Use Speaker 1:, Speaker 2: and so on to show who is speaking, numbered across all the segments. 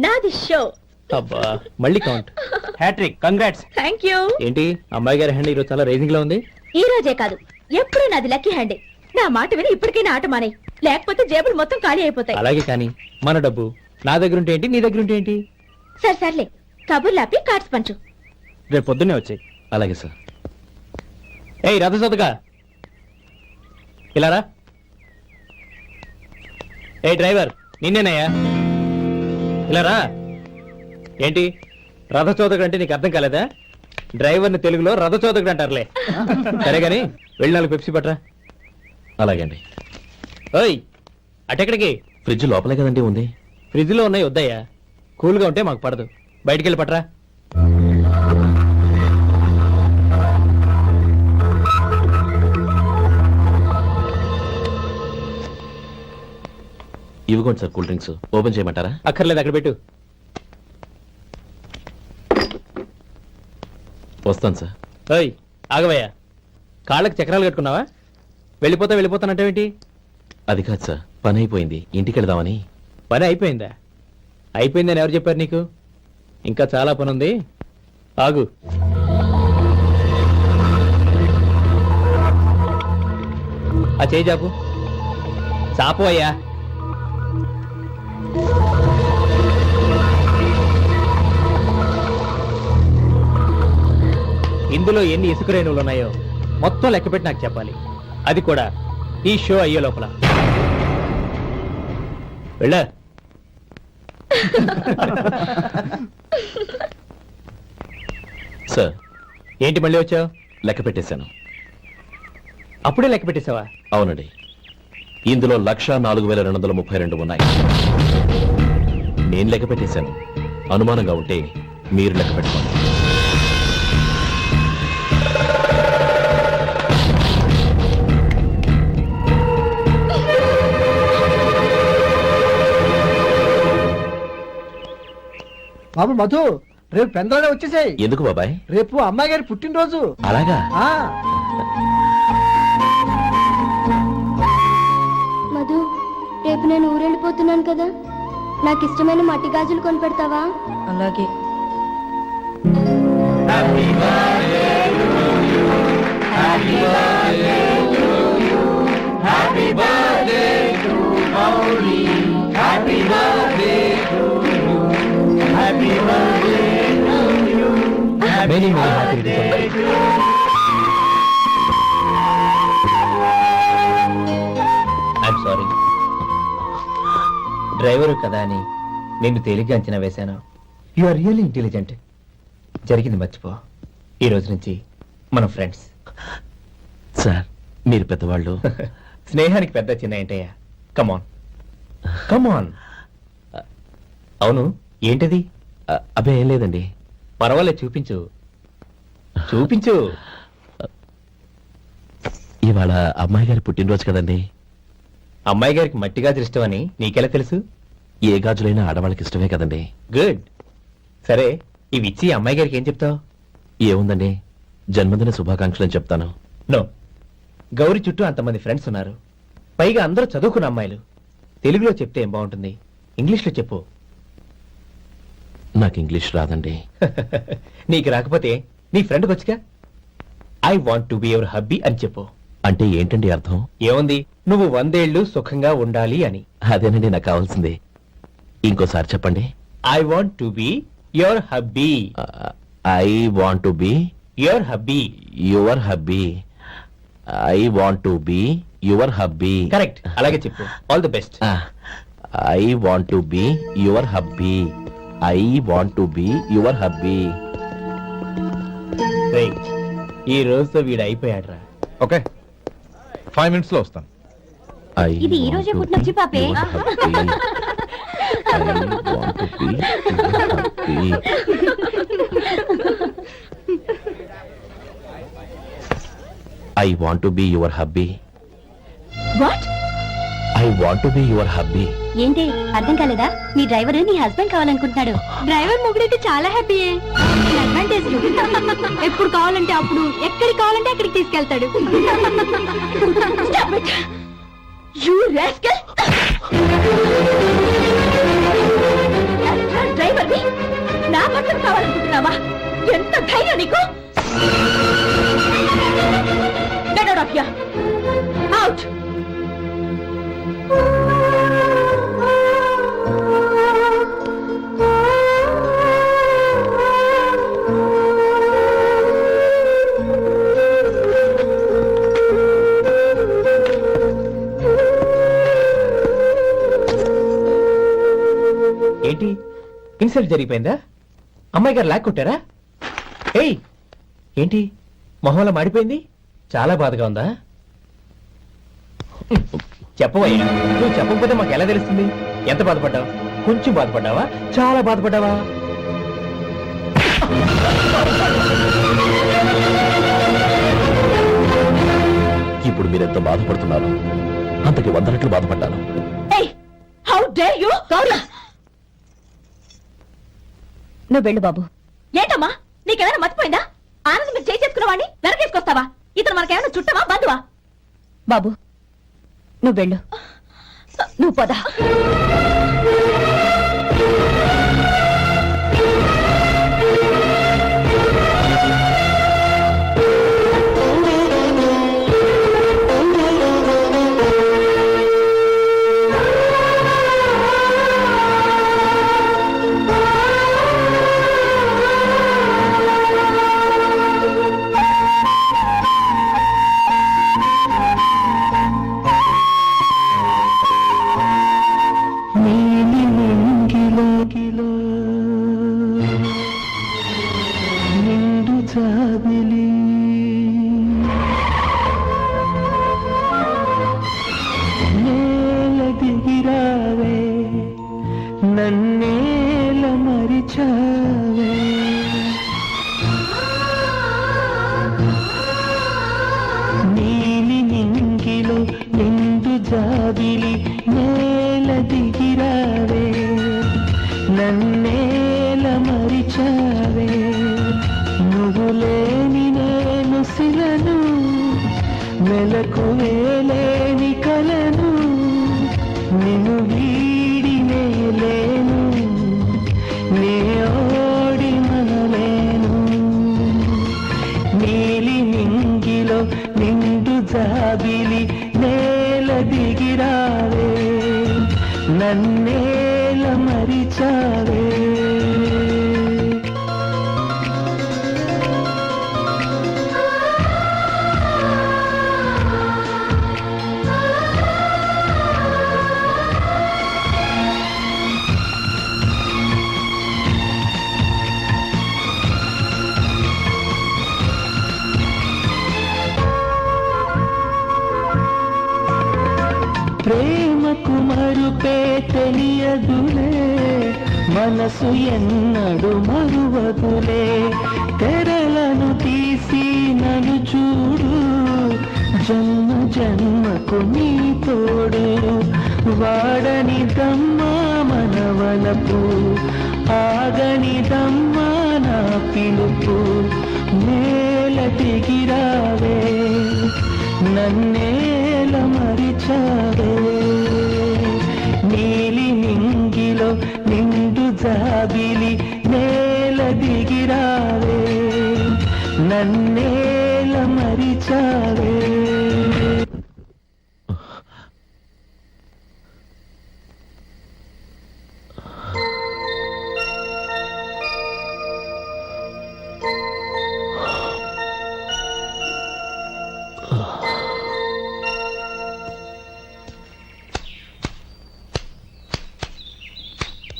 Speaker 1: నాది షో.
Speaker 2: అబ్బా మళ్ళీ count. Hat trick, congrats.
Speaker 1: Thank you.
Speaker 2: ఏంటి అమ్మాయి గారి హ్యాండ్ ఈరోజు చాలా రైజింగ్ లో ఉంది.
Speaker 1: ఈ రోజే కాదు, ఎప్పుడు నాది లక్కీ హ్యాండే. నా మాట విని ఇప్పటికైనా ఆట మానే, లేకపోతే జేబులు మొత్తం ఖాళీ అయిపోతాయి.
Speaker 2: అలాగే కానీ మన డబ్బు నా దగ్గర ఉంటే ఏంటి, నీ దగ్గర ఉంటే ఏంటి?
Speaker 1: సరే సర్లే, కబుర్లు ఆపి కార్డ్స్ పంచు.
Speaker 2: రేపు పొద్దున్నే వచ్చాయి. అలాగే సార్. ఏయ్ రథసోదగా ఇలా రా. ఏ డ్రైవర్, నిన్నేనయ్యా, ఇలా రా. ఏంటి రథచోదకుడు అంటే నీకు అర్థం కాలేదా? డ్రైవర్ని తెలుగులో రథచోదకుడు అంటారులే. సరే గాని వెళ్ళి 4 పెప్సీ పట్రా.
Speaker 3: అలాగే అండి.
Speaker 2: ఓయ్ అటెక్కడికి?
Speaker 3: ఫ్రిడ్జ్ లోపలే కదండి ఉంది.
Speaker 2: ఫ్రిడ్జ్ లో ఉన్నాయి, వద్దయ్యా. కూల్గా ఉంటే మాకు పడదు. బయటికి వెళ్ళి పట్రా.
Speaker 3: ఇవ్వకోండి సార్ కూల్ డ్రింక్స్. ఓపెన్ చేయమంటారా?
Speaker 2: అక్కర్లేదు, అక్కడ పెట్టు.
Speaker 3: వస్తాను సార్.
Speaker 2: ఓయ్ ఆగవయ్యా, కాళ్ళకి చక్రాలు కట్టుకున్నావా? వెళ్ళిపోతానంటావేంటి?
Speaker 3: అది కాదు సార్, పని అయిపోయింది, ఇంటికి వెళదామని.
Speaker 2: పని అయిపోయిందా? అయిపోయిందని ఎవరు చెప్పారు నీకు? ఇంకా చాలా పని ఉంది, ఆగు. ఆ చేయి చాపు. చాపు అయ్యా. ఇందులో ఎన్ని ఇసుక రేణువులు ఉన్నాయో మొత్తం లెక్కపెట్టి నాకు చెప్పాలి. అది కూడా ఈ షో అయ్యే లోపల. వెళ్ళ.
Speaker 3: సార్
Speaker 2: ఏంటి మళ్ళీ వచ్చావు?
Speaker 3: లెక్క పెట్టేశాను.
Speaker 2: అప్పుడే లెక్క పెట్టేశావా?
Speaker 3: అవునండి, ఇందులో 1,04,232 ఉన్నాయి. నేను లెక్క పెట్టేశాను. అనుమానంగా ఉంటే మీరు లెక్క పెట్టుకోండి.
Speaker 4: బాబు మధు, రేపు పెందలోనే వచ్చేసాయి.
Speaker 3: ఎందుకు బాబాయ్?
Speaker 4: రేపు అమ్మాయి గారి పుట్టినరోజు.
Speaker 3: అలాగా?
Speaker 5: మధు, రేపు నేను ఊరెళ్ళిపోతున్నాను కదా, నాకు ఇష్టమైన మట్టి గాజులు కొనిపెడతావా?
Speaker 1: అలాగే.
Speaker 2: Many happy returns. I'm sorry. Driver కదా అని నిన్ను తేలిగ్గా అంచనా వేశాను. You are really intelligent. జరిగింది మర్చిపో. ఈ రోజు నుంచి మనం ఫ్రెండ్స్.
Speaker 3: సార్ మీరు పెద్దవాళ్ళు.
Speaker 2: స్నేహానికి పెద్ద చిన్న ఏంటయ్యా? కమాన్ కమాన్. అవును, ఏంటది?
Speaker 3: అబ్బే ఏం లేదండి.
Speaker 2: పర్వాలేదు, చూపించు చూపించు.
Speaker 3: ఇవాళ అమ్మాయి గారి పుట్టినరోజు కదండి.
Speaker 2: అమ్మాయి గారికి మట్టి గాజులు ఇష్టమని నీకెలా తెలుసు?
Speaker 3: ఏ గాజులైనా ఆడవాళ్ళకి ఇష్టమే కదండి.
Speaker 2: గుడ్. సరే, ఇవి ఇచ్చి అమ్మాయి గారికి ఏం చెప్తావు?
Speaker 3: ఏముందండి, జన్మదిన శుభాకాంక్షలు అని చెప్తాను.
Speaker 2: నో, గౌరీ చుట్టూ అంతమంది ఫ్రెండ్స్ ఉన్నారు, పైగా అందరూ చదువుకున్న అమ్మాయిలు. తెలుగులో చెప్తే ఏం బాగుంటుంది? ఇంగ్లీష్లో చెప్పు.
Speaker 3: నాకు ఇంగ్లీష్ రాదండి.
Speaker 2: నీకు రాకపోతే నీ ఫ్రెండ్కి వచ్చిగా I want to be your hubby అని చెప్పు.
Speaker 3: అంటే ఏంటండి అర్థం?
Speaker 2: ఏముంది, నువ్వు 100 ఏళ్ళు సుఖంగా ఉండాలి అని.
Speaker 3: అదేనండి నాకు కావాల్సింది. ఇంకోసారి చెప్పండి.
Speaker 2: I want to be your hubby.
Speaker 3: I want to be
Speaker 2: your hubby.
Speaker 3: Your hubby. I want to be your hubby.
Speaker 2: Correct, అలాగే చెప్పు. All the best.
Speaker 3: I want to be your hubby. I want to be your hubby.
Speaker 2: ఈ రోజుతో వీడు అయిపోయాడ్రా.
Speaker 6: Okay, 5 minutes లో వస్తాను.
Speaker 5: ఇది ఈ రోజే పుట్టినొచ్చి పాపే.
Speaker 3: I want to be your hubby.
Speaker 1: What?
Speaker 3: I want to be your hubby.
Speaker 5: ఏంటి అర్థం కాలేదా? నీ డ్రైవర్ నీ హస్బెండ్ కావాలనుకుంటున్నాడు. డ్రైవర్ మొగుడైతే చాలా హ్యాపీయే. అడ్వాంటేజ్ ఎప్పుడు కావాలంటే అప్పుడు, ఎక్కడికి కావాలంటే అక్కడికి తీసుకెళ్తాడు.
Speaker 1: Stop it! You rascal! కావాలనుకుంటున్నావా? ఎంత ధైర్యం నీకు? Get out of here. Out.
Speaker 2: ఏంటి ఇన్సల్ట్ జరిగిపోయిందా? అమ్మాయి గారు లాక్కొట్టారా? ఏయ్ ఏంటి మొహంలో మాడిపోయింది? చాలా బాధగా ఉందా? చెప్పవయ్యా, నువ్వు చెప్పకపోతే మాకు ఎలా తెలుస్తుంది? ఎంత బాధపడ్డావు? కొంచెం బాధపడ్డావా? చాలా బాధపడ్డావా?
Speaker 3: ఇప్పుడు మీరెంత బాధపడుతున్నారు అంతకి 100 రెట్లు బాధపడ్డాను.
Speaker 1: Hey, how dare you? Gauri, నువ్వు వెళ్ళు బాబు. ఏంటమ్మా, నీకేమైనా మర్చిపోయిందా? ఆనందం మీరు చేసుకున్న వాడిని వెనకేసుకొస్తావా? ఇతను మనకేమైనా చుట్టమా బంధువా? బాబు నువ్వు వెళ్ళు, నువ్వు పద.
Speaker 7: నన్నేల మరిచావే నీలి నింగిలో నిండు జాబిలి నేల దిగిరావే నన్నేల మరిచావే నువ్వు లేని నేను శిలను మెలకు వేలేని కలను నిన్ను వీడి లేను నే ఓడి మనలేను నీలి నింగిలో నిండు జాబిలి నేల దిగిరావే నన్నేల మరిచావే ప్రేమకు మరుపే తెలియదులే మనసు ఎన్నడు మరువదులే తెరలను తీసి నన్ను చూడు జన్మ జన్మకు నీ తోడు వాడని దమ్మా మనవలపు ఆగని దమ్మా నా పిలుపు నేల దిగిరావే నన్నేల మరిచావే నీలి నింగిలో నిండు జాబిలి నేల దిగిరావే నన్నేల మరిచావే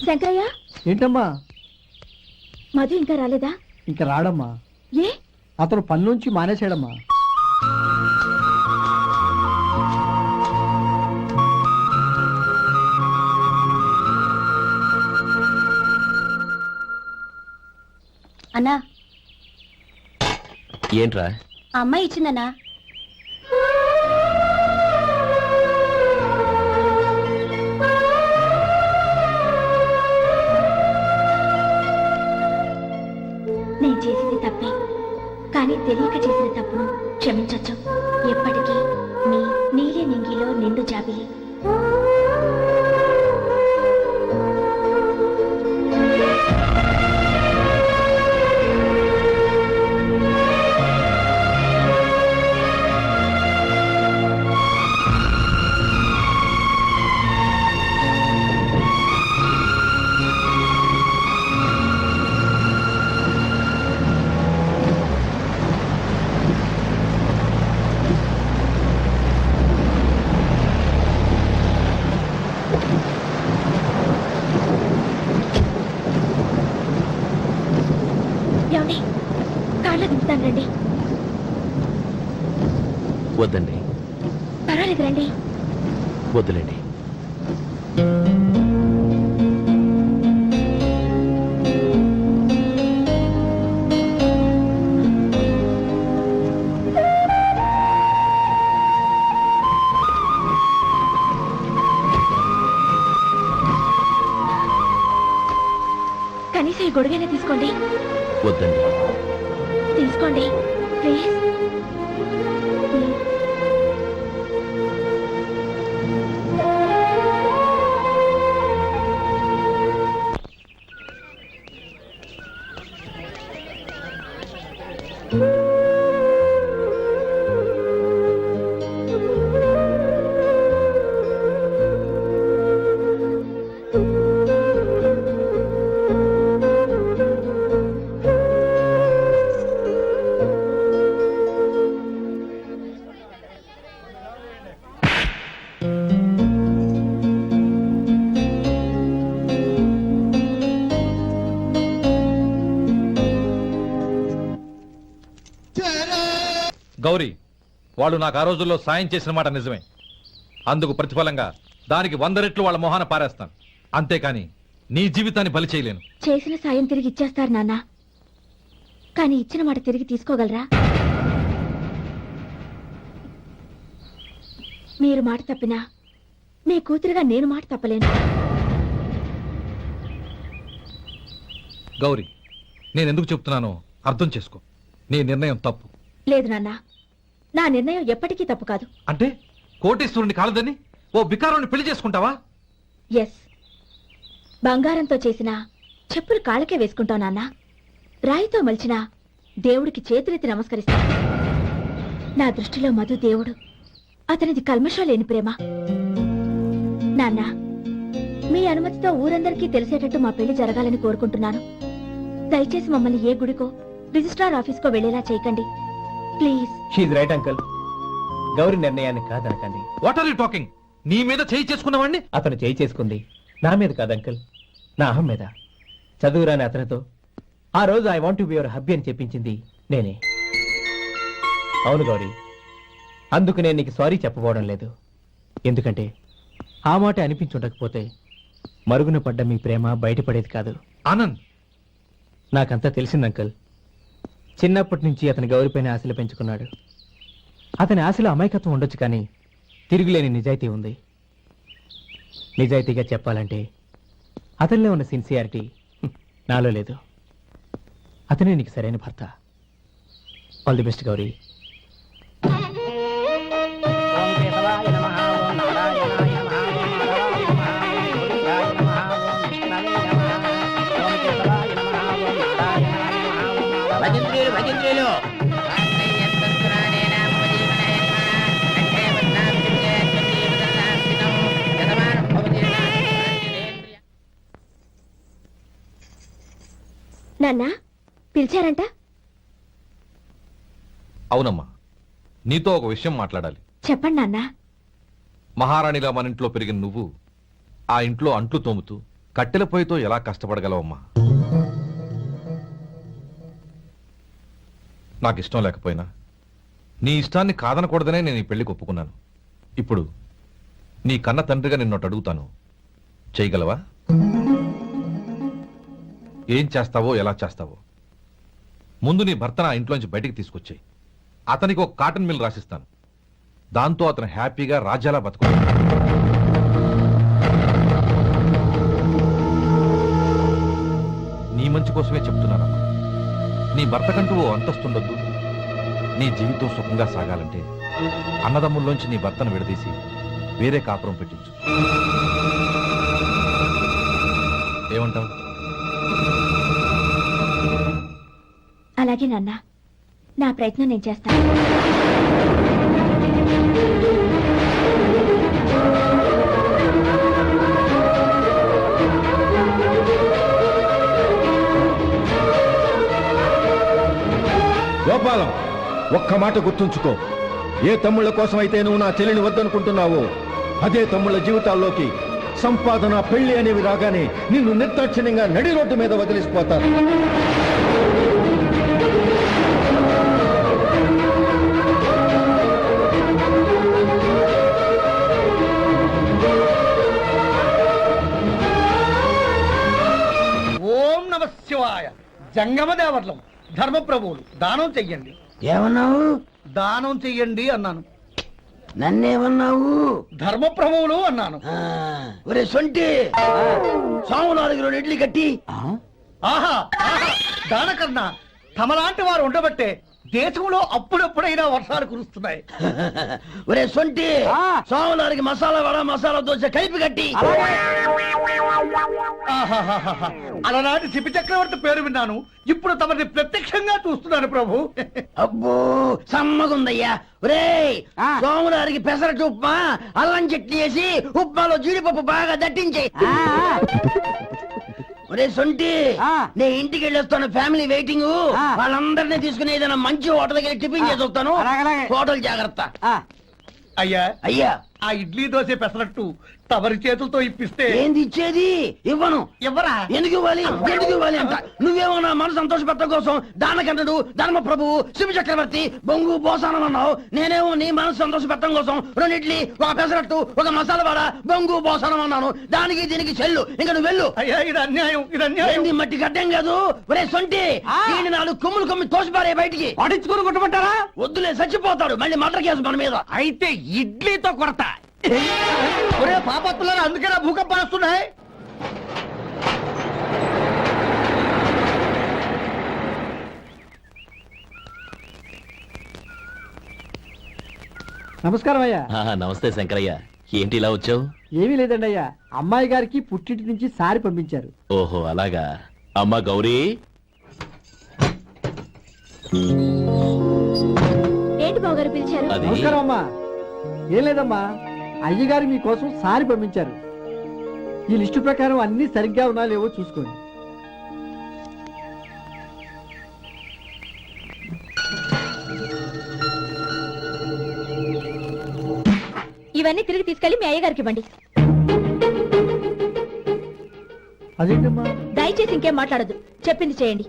Speaker 1: శంకరయ్య,
Speaker 4: ఏంటమ్మా?
Speaker 1: మధు ఇంకా రాలేదా?
Speaker 4: ఇంకా రాడమ్మా.
Speaker 1: ఏ?
Speaker 4: అతను పని నుంచి మానేశాడమ్మా.
Speaker 5: అన్నా,
Speaker 3: ఏంట్రా?
Speaker 5: ఆ అమ్మాయి ఇచ్చిందన్నా.
Speaker 1: నేను చేసింది తప్పే, కానీ తెలియక చేసిన తప్పును క్షమించొచ్చు. ఎప్పటికీ మీ నీలి నింగిలో నిండు జాబిలి. కార్లో దింపుతాను రండి.
Speaker 3: వద్దండి,
Speaker 1: పర్వాలేదు రండి.
Speaker 3: వద్దులేండి.
Speaker 1: కనీసం ఈ గొడుగైనా తీసుకోండి.
Speaker 3: వద్దండి.
Speaker 1: తీసుకోండి ప్లీజ్.
Speaker 6: గౌరీ, వాళ్ళు నాకు ఆ రోజుల్లో సాయం చేసిన మాట నిజమే. అందుకు ప్రతిఫలంగా దానికి 100 రెట్లు వాళ్ళ మొహాన పారేస్తాను. అంతేకాని నీ జీవితాన్ని బలి చేయలేను.
Speaker 1: చేసిన సాయం తిరిగి ఇచ్చేస్తారు నాన్న, కానీ ఇచ్చిన మాట తిరిగి తీసుకోగలరా? మీరు మాట తప్పినా మీ కూతురుగా నేను మాట తప్పలేను.
Speaker 6: గౌరీ, నేను ఎందుకు చెప్తున్నానో అర్థం చేసుకో. నీ నిర్ణయం తప్పు.
Speaker 1: లేదు నాన్న, నా నిర్ణయం ఎప్పటికీ తప్పు కాదు.
Speaker 6: అంటే కోటీశ్వరుని కాలదని ఓ బికారాన్ని పెళ్లి చేసుకుంటావా?
Speaker 1: ఎస్, బంగారంతో చేసిన చెప్పులు కాళ్ళకే వేసుకుంటావు నాన్న. రాయితో మలిచిన దేవుడికి చేతులెత్తి నమస్కరిస్తా. నా దృష్టిలో మధు దేవుడు, అతనిది కల్మషం లేని ప్రేమ. నాన్న, మీ అనుమతితో ఊరందరికీ తెలిసేటట్టు మా పెళ్లి జరగాలని కోరుకుంటున్నాను. దయచేసి మమ్మల్ని ఏ గుడికో రిజిస్ట్రార్ ఆఫీస్కో వెళ్లేలా చేయకండి please.
Speaker 2: She's right uncle. Gauri నిర్ణయాన్ని కాదనకండి.
Speaker 6: What are you talking? నీ మీద చేయి చేసుకున్నవాడిని
Speaker 2: అతను చేయి చేసుకుంది నా మీద కాదు అంకుల్, నా అహం మీద. చదువురాని అతనితో ఆ రోజు I want to be your hubby అని చెప్పించింది నేనే. అవును గౌరీ, అందుకు నేను నీకు సారీ చెప్పబోవడం లేదు. ఎందుకంటే ఆ మాట అనిపించుండకపోతే మరుగున పడ్డ మీ ప్రేమ బయటపడేది కాదు.
Speaker 6: ఆనంద్,
Speaker 2: నాకంతా తెలిసింది అంకుల్. చిన్నప్పటి నుంచి అతని గౌరీపైన ఆశలు పెంచుకున్నాడు. అతని ఆశలో అమాయకత్వం ఉండొచ్చు, కానీ తిరుగులేని నిజాయితీ ఉంది. నిజాయితీగా చెప్పాలంటే అతనిలో ఉన్న సిన్సియారిటీ నాలో లేదు. అతనే నీకు సరైన భర్త. All the best Gauri.
Speaker 1: నాన్న, పిలిచారంట?
Speaker 6: అవునమ్మా, నీతో ఒక విషయం మాట్లాడాలి.
Speaker 1: చెప్పండి నాన్న.
Speaker 6: మహారాణిలా మన ఇంట్లో పెరిగిన నువ్వు ఆ ఇంట్లో అంట్లు తోముతూ కట్టెల పొయ్యితో ఎలా కష్టపడగలవమ్మా? నాకు ఇష్టం లేకపోయినా నీ ఇష్టాన్ని కాదనకూడదనే నేను ఈ పెళ్లికి ఒప్పుకున్నాను. ఇప్పుడు నీ కన్న తండ్రిగా నిన్నొకటి అడుగుతాను, చేయగలవా? ఏం చేస్తావో, ఎలా చేస్తావో ముందు నీ భర్తను ఆ ఇంట్లోంచి బయటికి తీసుకొచ్చాయి. అతనికి ఒక కాటన్ మిల్ రాసిస్తాను. దాంతో అతను హ్యాపీగా రాజ్యాలా బతుకుతాడు. నీ మంచి కోసమే చెప్తున్నానమ్మా. నీ భర్తకంటూ ఓ అంతస్తుండొద్దు. నీ జీవితం సుఖంగా సాగాలంటే అన్నదమ్ముల్లోంచి నీ భర్తను విడదీసి వేరే కాపురం పెట్టించు. ఏమంటావు?
Speaker 1: అలాగే నాన్న, నా ప్రయత్నం నేను చేస్తాను.
Speaker 8: గోపాలం, ఒక్క మాట గుర్తుంచుకో. ఏ తమ్ముళ్ళ కోసం అయితే నువ్వు నా చెల్లిని వద్దనుకుంటున్నావో అదే తమ్ముళ్ళ జీవితాల్లోకి సంపాదన, పెళ్లి అనేవి రాగానే నిన్ను నిర్దాక్షిణ్యంగా నడి రోడ్డు మీద వదిలిసిపోతారు.
Speaker 4: శివాయ. జంగమ దేవతలం, ధర్మప్రభువులు, దానం చెయ్యండి.
Speaker 9: ఏమన్నావు?
Speaker 4: దానం చెయ్యండి అన్నాను.
Speaker 9: నన్నేమన్నావు?
Speaker 4: ధర్మప్రభువులు అన్నాను.
Speaker 9: ఒరే సొంటి, సోమవారికి 2 ఇడ్లీ కట్టి.
Speaker 4: ఆహా ఆహా, దానకన్నా తమలాంటి వారు ఉండబట్టే దేశంలో అప్పుడప్పుడైనా వర్షాలు కురుస్తున్నాయి.
Speaker 9: ఒరే సొంటి, సోమవారికి మసాలా వడ, మసాలా దోశ కలిపి కట్టి.
Speaker 4: ఆహాహాహా, అలనాటి శిపి చక్రవర్తి పేరు విన్నాను, ఇప్పుడు తమని ప్రత్యక్షంగా చూస్తున్నాను ప్రభు.
Speaker 9: అబ్బో సమ్మగుందయ్యా. ఒరే సోమవారికి పెసరట్టు ఉప్మా, అల్లం చట్నీ వేసి ఉప్మాలో జీడిపప్పు బాగా దట్టించే. ఒరే సొంటి, నే ఇంటికి వెళ్ళొస్తాను, ఫ్యామిలీ వెయిటింగ్. వాళ్ళందరినీ తీసుకుని ఏదైనా మంచి హోటల్ దగ్గర టిఫిన్ చేసి వస్తాను. హోటల్ జాగ్రత్త.
Speaker 4: అయ్యా
Speaker 9: అయ్యా,
Speaker 4: ఆ ఇడ్లీ దోశ పెసరట్టు తమరి చేతులతో ఇప్పిస్తే.
Speaker 9: ఏంది ఇచ్చేది? ఇవ్వను.
Speaker 4: ఎవరా?
Speaker 9: ఎందుకు ఇవ్వాలి? ఎందుకు ఇవ్వాలి అంట? నువ్వేమో నా మనసు సంతోషపెట్టడం కోసం దానకంటుడు, ధర్మ ప్రభువు, శివ చక్రవర్తి, బొంగు బోసానం అన్నావు. నేనేమో నీ మనసు సంతోషపెట్టడం కోసం 2 ఇడ్లీ, 1 పెసరట్టు, 1 మసాలా వడ, బొంగు బోసానం అన్నాను. దానికి దీనికి చెల్లు. ఇంకా నువ్వు వెళ్ళు.
Speaker 4: అయ్యా ఇది అన్యాయం, ఇది అన్యాయం.
Speaker 9: ఏంది మట్టి గడ్డం కాదు. ఒరే సొంటి, దీన్ని 4 కొమ్ములు కొమ్మి తోసిపారే బయటికి.
Speaker 4: పడించుకుని కొట్టమంటారా?
Speaker 9: వద్దులే, చచ్చిపోతాడు. మళ్ళీ మర్డర్ కేసు మన మీద.
Speaker 4: అయితే ఇడ్లీతో కొడతా. ఒరే పాపత్తులారా, అందుకేనా భూకంపాలు వస్తున్నాయి? నమస్కారం అయ్యా.
Speaker 3: నమస్తే శంకరయ్య, ఏంటి ఇలా వచ్చావు?
Speaker 4: ఏమీ లేదండి అయ్యా, అమ్మాయి గారికి పుట్టింటి నుంచి సారి పంపించారు.
Speaker 3: ఓహో అలాగా. అమ్మా గౌరీ,
Speaker 1: ఏంటి బావగారు పిలిచారు?
Speaker 3: అది
Speaker 4: నమస్కారం అమ్మా. ఏం లేదమ్మా, అయ్యగారు మీకోసం సారి పంపించారు. ఈ లిస్టు ప్రకారం అన్ని సరిగ్గా ఉన్నా లేవో చూసుకోండి.
Speaker 1: ఇవన్నీ తిరిగి తీసుకెళ్లి మీ అయ్యగారికి ఇవ్వండి.
Speaker 4: అదేంటమ్మా?
Speaker 1: దయచేసి ఇంకేం మాట్లాడదు, చెప్పింది చేయండి.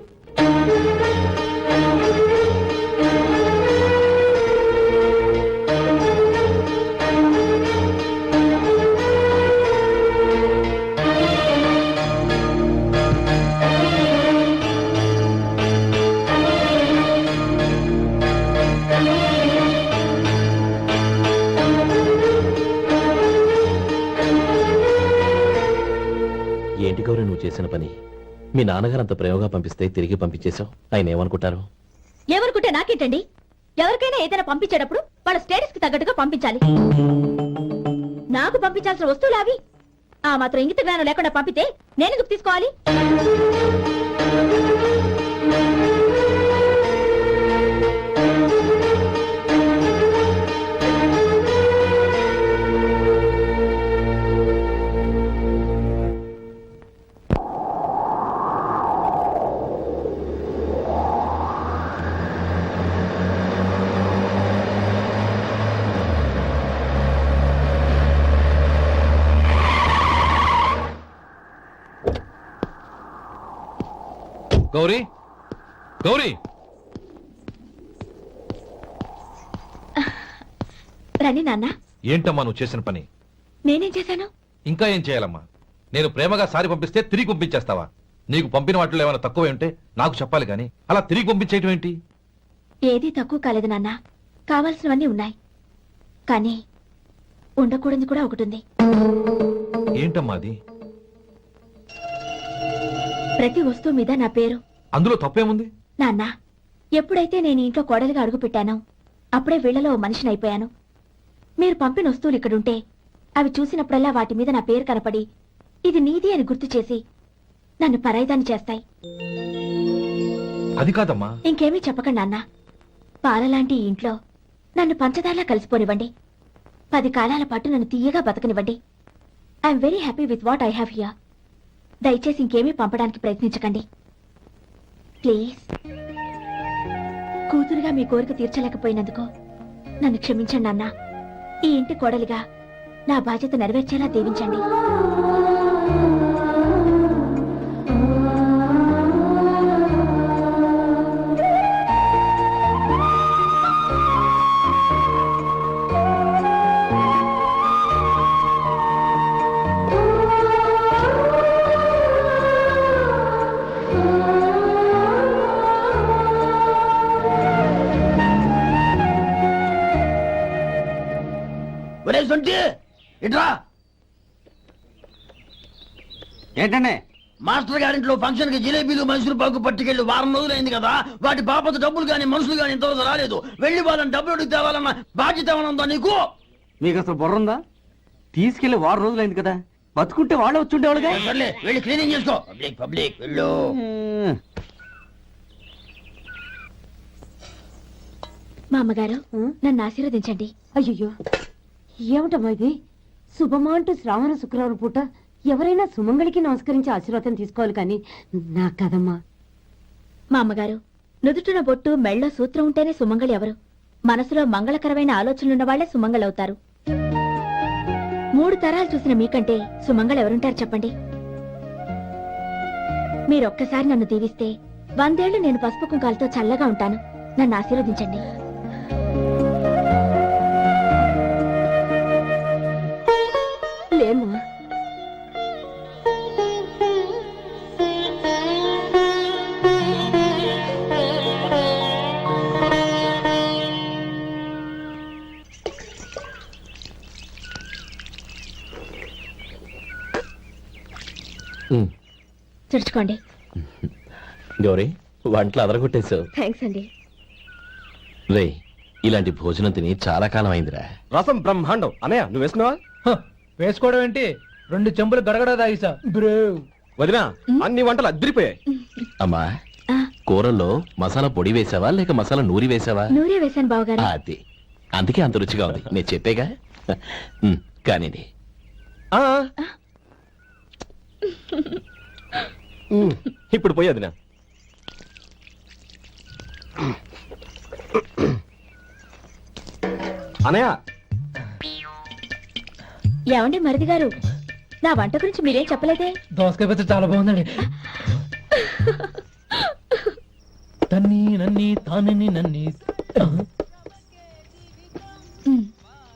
Speaker 3: ఏంటి గౌరీ నువ్వు చేసిన పని? మీ నాన్నగారు అంత ప్రేమగా పంపిస్తే తిరిగి పంపించేశావు. ఆయన ఏమనుకుంటారు?
Speaker 1: ఎవరుకుంటే నాకేంటండి? ఎవరికైనా ఏదైనా పంపించేటప్పుడు వాళ్ళ స్టేటస్ కి తగ్గట్టుగా పంపించాలి. నాకు పంపించాల్సిన వస్తువులు అవి. ఆ మాత్రం ఇంగిత జ్ఞానం లేకుండా పంపితే నేనెందుకు తీసుకోవాలి?
Speaker 6: గౌరీ, గౌరీ,
Speaker 1: రండి నాన్న.
Speaker 6: ఏంటమ్మా నువ్వు చేసిన పని?
Speaker 1: నేనేం చేశాను?
Speaker 6: ఇంకా ఏం చేయాలమ్మా? నేను ప్రేమగా సారి పంపిస్తే తిరిగి పంపించేస్తావా? నీకు పంపిన వాటిలో ఏమైనా తక్కువ ఉంటే నాకు చెప్పాలి గాని అలా తిరిగి పంపించేయటం ఏంటి?
Speaker 1: ఏదీ తక్కువ కాలేదు నాన్న, కావాల్సినవన్నీ ఉన్నాయి. కానీ ఉండకూడదు కూడా ఒకటి ఉంది.
Speaker 6: ఏంటమ్మా అది?
Speaker 1: ప్రతి వస్తువు మీద నా పేరు.
Speaker 6: అందులో తప్పేముంది?
Speaker 1: నాన్న, ఎప్పుడైతే నేను ఇంట్లో కోడలిగా అడుగు పెట్టానో అప్పుడే వీళ్లలో ఓ మనిషిని అయిపోయాను. మీరు పంపిన వస్తువులు ఇక్కడుంటే అవి చూసినప్పుడల్లా వాటి మీద నా పేరు కనపడి ఇది నీది అని గుర్తు చేసి నన్ను పరాయిదాన్ని చేస్తాయి.
Speaker 6: అది కాదమ్మా.
Speaker 1: ఇంకేమీ చెప్పకండి నాన్న. పాలలాంటి ఈ ఇంట్లో నన్ను పంచదారలా కలిసిపోనివ్వండి. 10 కాలాల పాటు నన్ను తీయగా బతకనివ్వండి. I'm very happy with what I have here. దయచేసి ఇంకేమీ పంపడానికి ప్రయత్నించకండి ప్లీజ్. కూతురుగా మీ కోరిక తీర్చలేకపోయినందుకు నన్ను క్షమించండి నాన్న. ఈ ఇంటి కోడలిగా నా బాధ్యత నెరవేర్చేలా దీవించండి.
Speaker 9: 20 ఇట్రా.
Speaker 4: ఏంటండి?
Speaker 9: మాస్టర్ గారింట్లో ఫంక్షన్ కి జిలేబీలు మైసూరు పాకు పట్టుకెళ్ళి వారం రోజులైంది కదా, వాటి బాపత డబ్బులు కానీ మనుషులు కానీ ఇంతవరకు రాలేదు. వెళ్ళి వాళ్ళని డబ్బులు అడిగి తేవాలన్న బాధ్యత ఏమైనా ఉందా నీకు?
Speaker 4: మీకు అసలు బుర్ర ఉందా? తీసుకెళ్లి 6 రోజులైంది కదా, బతుకుంటే వాళ్ళు వచ్చుండేవాళ్ళుగా.
Speaker 9: సర్లే వెళ్ళి క్లీనింగ్ చేసుకో. పబ్లిక్ పబ్లిక్ వెళ్ళు.
Speaker 1: మా అమ్మగారు నన్ను ఆశీర్వదించండి.
Speaker 5: అయ్యో ఏమిటమ్మా ఇది? శుభమా అంటూ శ్రావణ శుక్రవారం పూట ఎవరైనా సుమంగళికి నమస్కరించి ఆశీర్వాదం తీసుకోవాలి కానీ నా కదమ్మా.
Speaker 1: మా అమ్మగారు నుదుటిన బొట్టు మెళ్ళో సూత్రం ఉంటేనే సుమంగళి ఎవరు? మనసులో మంగళకరమైన ఆలోచనలున్న వాళ్లే సుమంగళవుతారు. 3 తరాలు చూసిన మీకంటే సుమంగళ ఎవరుంటారు చెప్పండి? మీరొక్కసారి నన్ను దీవిస్తే 100 ఏళ్లు నేను పసుపు కుంకాలతో చల్లగా ఉంటాను. నన్ను ఆశీర్వదించండి.
Speaker 5: లేమ్మా,
Speaker 1: తుడుచుకోండి.
Speaker 3: గౌరీ, వంటలు అదరగొట్టేశావు.
Speaker 1: థ్యాంక్స్ అండి.
Speaker 3: రే, ఇలాంటి భోజనం తిని చాలా కాలం అయిందిరా.
Speaker 2: రసం బ్రహ్మాండం. అనయ్య నువ్వు వేసుకున్నావా? వేసుకోవడం ఏంటి, 2 చెంబులు గడగడ తాగిసా. వదినా, అన్ని వంటలు అద్దరిపోయాయి.
Speaker 3: అమ్మా,
Speaker 1: ఆ,
Speaker 3: కూరల్లో మసాలా పొడి వేసావా లేక మసాలా నూరి వేసావా?
Speaker 1: నూరే వేశాను బావగారు.
Speaker 3: అది అందుకే అంత రుచిగా ఉంది. నేను చెప్పేగా. కానీ
Speaker 2: ఇప్పుడు పోయి వదినా. అనయ్య,
Speaker 1: ఏమండి మరిది గారు, నా వంట గురించి మీరేం చెప్పలేదే?
Speaker 2: దోసకాయ పచ్చడి చాలా బాగుందండి. తన్ని నన్ని తానని నన్ని.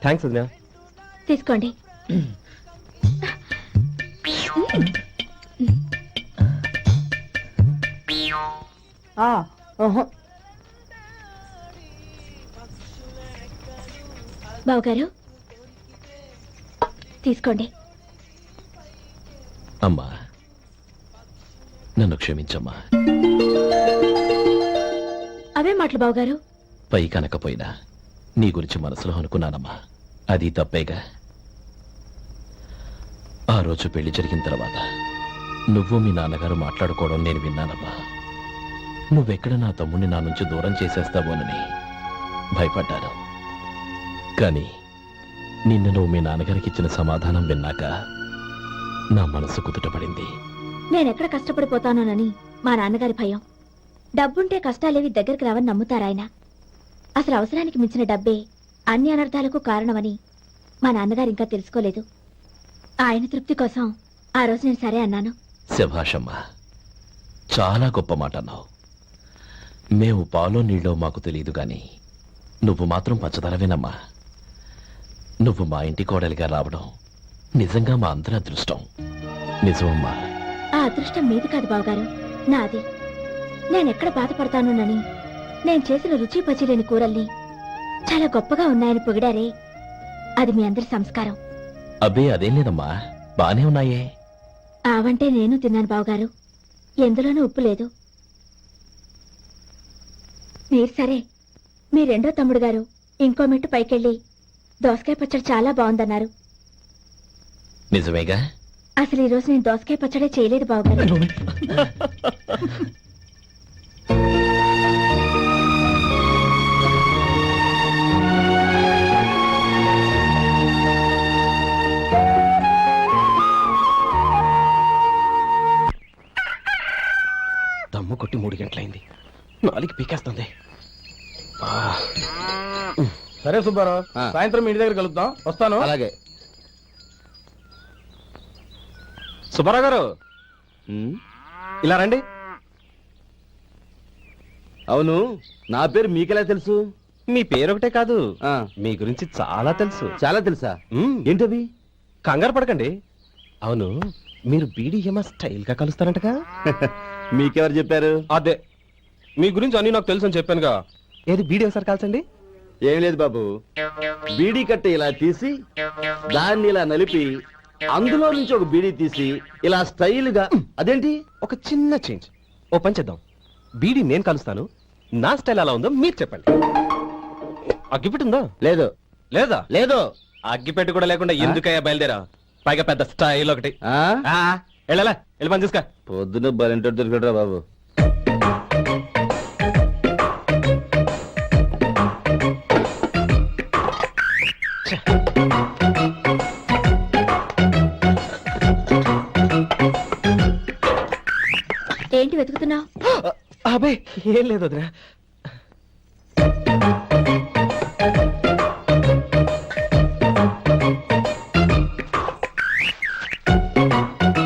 Speaker 2: థ్యాంక్స్ వదినా.
Speaker 1: తీసుకోండి. బావగారు తీసుకోండి.
Speaker 3: అమ్మా, నన్ను క్షమించమ్మా.
Speaker 1: అవే మాటలు బావగారు.
Speaker 3: పై కనకపోయినా నీ గురించి మనసులో అనుకున్నానమ్మా. అది తప్పేగా. ఆ రోజు పెళ్లి జరిగిన తర్వాత నువ్వు మీ నాన్నగారు మాట్లాడుకోవడం నేను విన్నానమ్మా. నువ్వెక్కడ నా తమ్ముడిని నా నుంచి దూరం చేసేస్తావోనని భయపడ్డాను. కానీ నిన్న నువ్వు మీ నాన్నగారికి ఇచ్చిన సమాధానం విన్నాక నా మనసు కుదుటపడింది.
Speaker 1: నేనెక్కడ కష్టపడిపోతానోనని మా నాన్నగారి భయం. డబ్బుంటే కష్టాలేవి దగ్గరికి రావని నమ్ముతారాయన. అసలు అవసరానికి మించిన డబ్బే అన్ని అనర్థాలకు కారణమని మా నాన్నగారు ఇంకా తెలుసుకోలేదు. ఆయన తృప్తి కోసం ఆ రోజు నేను సరే అన్నాను.
Speaker 3: శభాషమ్మా, చాలా గొప్ప మాట అన్నావు. మేము పాలో నీళ్ళో మాకు తెలియదు గాని నువ్వు మాత్రం పచ్చదనవేనమ్మా. నువ్వు మా ఇంటి కోడలిగా రావడం నిజంగా మా అందరి అదృష్టం. నిజమమ్మా.
Speaker 1: ఆ అదృష్టం మీది కాదు బావగారు, నాది. నేనెక్కడ బాధపడతానోనని నేను చేసిన రుచి పచిలేని కూరల్ని చాలా గొప్పగా ఉన్నాయని పొగిడారే, అది మీ అందరి సంస్కారం.
Speaker 3: అబ్బే అదేం లేదమ్మా, బానే ఉన్నాయే.
Speaker 1: ఆవంటే నేను తిన్నాను బావగారు, ఎందులోనూ ఉప్పు లేదు. మీరు సరే, మీ రెండో తమ్ముడు గారు ఇంకో మెట్టు పైకెళ్ళి దోసకాయ పచ్చడి చాలా బాగుందన్నారు.
Speaker 3: నిజమేగా?
Speaker 1: అసలు ఈ రోజు నేను దోసకాయ పచ్చడే చేయలేదు బావగారు.
Speaker 2: దమ్ము కొట్టి 3 గంటలైంది. 4 పీకేస్తుంది. సరే సుబ్బారావు, సాయంత్రం మీ ఇంటి దగ్గర కలుద్దాం. వస్తాను.
Speaker 8: అలాగే.
Speaker 2: సుబ్బారావు గారు, ఇలా రండి.
Speaker 8: అవును, నా పేరు మీకెలా తెలుసు?
Speaker 2: మీ పేరు ఒకటే కాదు, మీ గురించి చాలా తెలుసు.
Speaker 8: చాలా తెలుసా? ఏంటవి?
Speaker 2: కంగారు పడకండి. అవును, మీరు బీడీఎంఆ స్టైల్ గా కలుస్తారంటగా?
Speaker 8: మీకెవరు చెప్పారు?
Speaker 2: అదే, మీ గురించి అన్ని నాకు తెలుసు అని చెప్పానుగా. ఏది బీడీ ఒకసారి కాల్చండి.
Speaker 10: ఏం లేదు బాబు, బీడీ కట్ట ఇలా తీసి దాన్ని ఇలా నలిపి అందులో నుంచి ఒక బీడీ తీసి ఇలా స్టైల్ గా అదేంటి
Speaker 11: ఒక చిన్న చేంజ్. ఓ పని చేద్దాం, బీడీ నేను కలుస్తాను, నా స్టైల్ ఎలా ఉందో మీరు చెప్పండి. అగ్గిపెట్టి ఉందా?
Speaker 10: లేదు
Speaker 11: లేదా?
Speaker 10: లేదు
Speaker 11: అగ్గిపెట్టి కూడా లేకుండా ఎందుకయ్యా బయలుదేరా? పైగా పెద్ద స్టైల్ ఒకటి.
Speaker 10: ఆ?
Speaker 11: వెళ్ళాలా, వెళ్ళి పని చూసుకో.
Speaker 10: పొద్దున బలింటో దొరికడరా బాబు.
Speaker 1: ఏంటి వెతుకుతున్నావు?
Speaker 11: అబే ఏం లేదు వదినా.